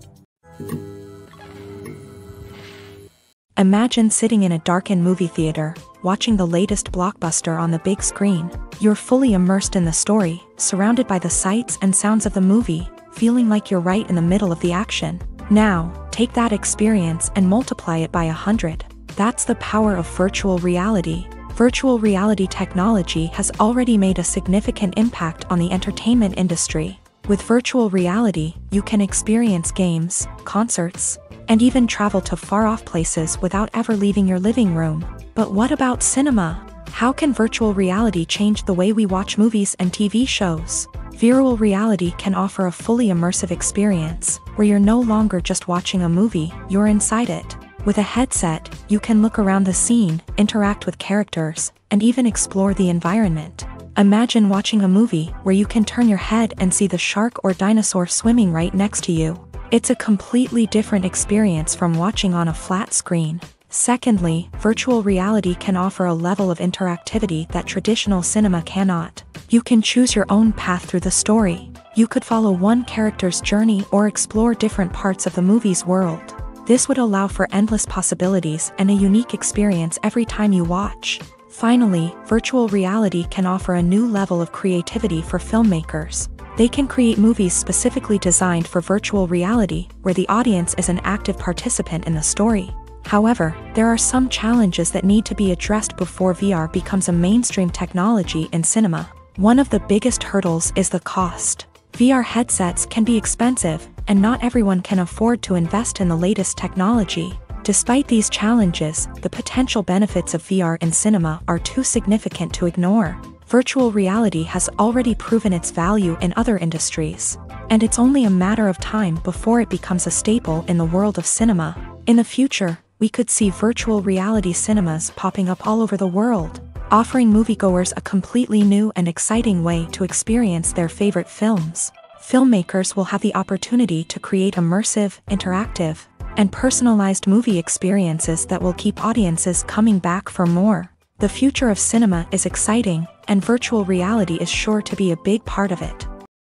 Imagine sitting in a darkened movie theater, watching the latest blockbuster on the big screen. You're fully immersed in the story, surrounded by the sights and sounds of the movie, feeling like you're right in the middle of the action. Now, take that experience and multiply it by 100. That's the power of virtual reality. Virtual reality technology has already made a significant impact on the entertainment industry. With virtual reality, you can experience games, concerts, and even travel to far-off places without ever leaving your living room. But what about cinema? How can virtual reality change the way we watch movies and TV shows? Virtual reality can offer a fully immersive experience, where you're no longer just watching a movie, you're inside it. With a headset, you can look around the scene, interact with characters, and even explore the environment. Imagine watching a movie where you can turn your head and see the shark or dinosaur swimming right next to you. It's a completely different experience from watching on a flat screen. Secondly, virtual reality can offer a level of interactivity that traditional cinema cannot. You can choose your own path through the story. You could follow one character's journey or explore different parts of the movie's world. This would allow for endless possibilities and a unique experience every time you watch. Finally, virtual reality can offer a new level of creativity for filmmakers. They can create movies specifically designed for virtual reality, where the audience is an active participant in the story. However, there are some challenges that need to be addressed before VR becomes a mainstream technology in cinema. One of the biggest hurdles is the cost. VR headsets can be expensive, and not everyone can afford to invest in the latest technology. Despite these challenges, the potential benefits of VR in cinema are too significant to ignore. Virtual reality has already proven its value in other industries, and it's only a matter of time before it becomes a staple in the world of cinema. In the future, we could see virtual reality cinemas popping up all over the world, offering moviegoers a completely new and exciting way to experience their favorite films. Filmmakers will have the opportunity to create immersive, interactive, and personalized movie experiences that will keep audiences coming back for more. The future of cinema is exciting, and virtual reality is sure to be a big part of it.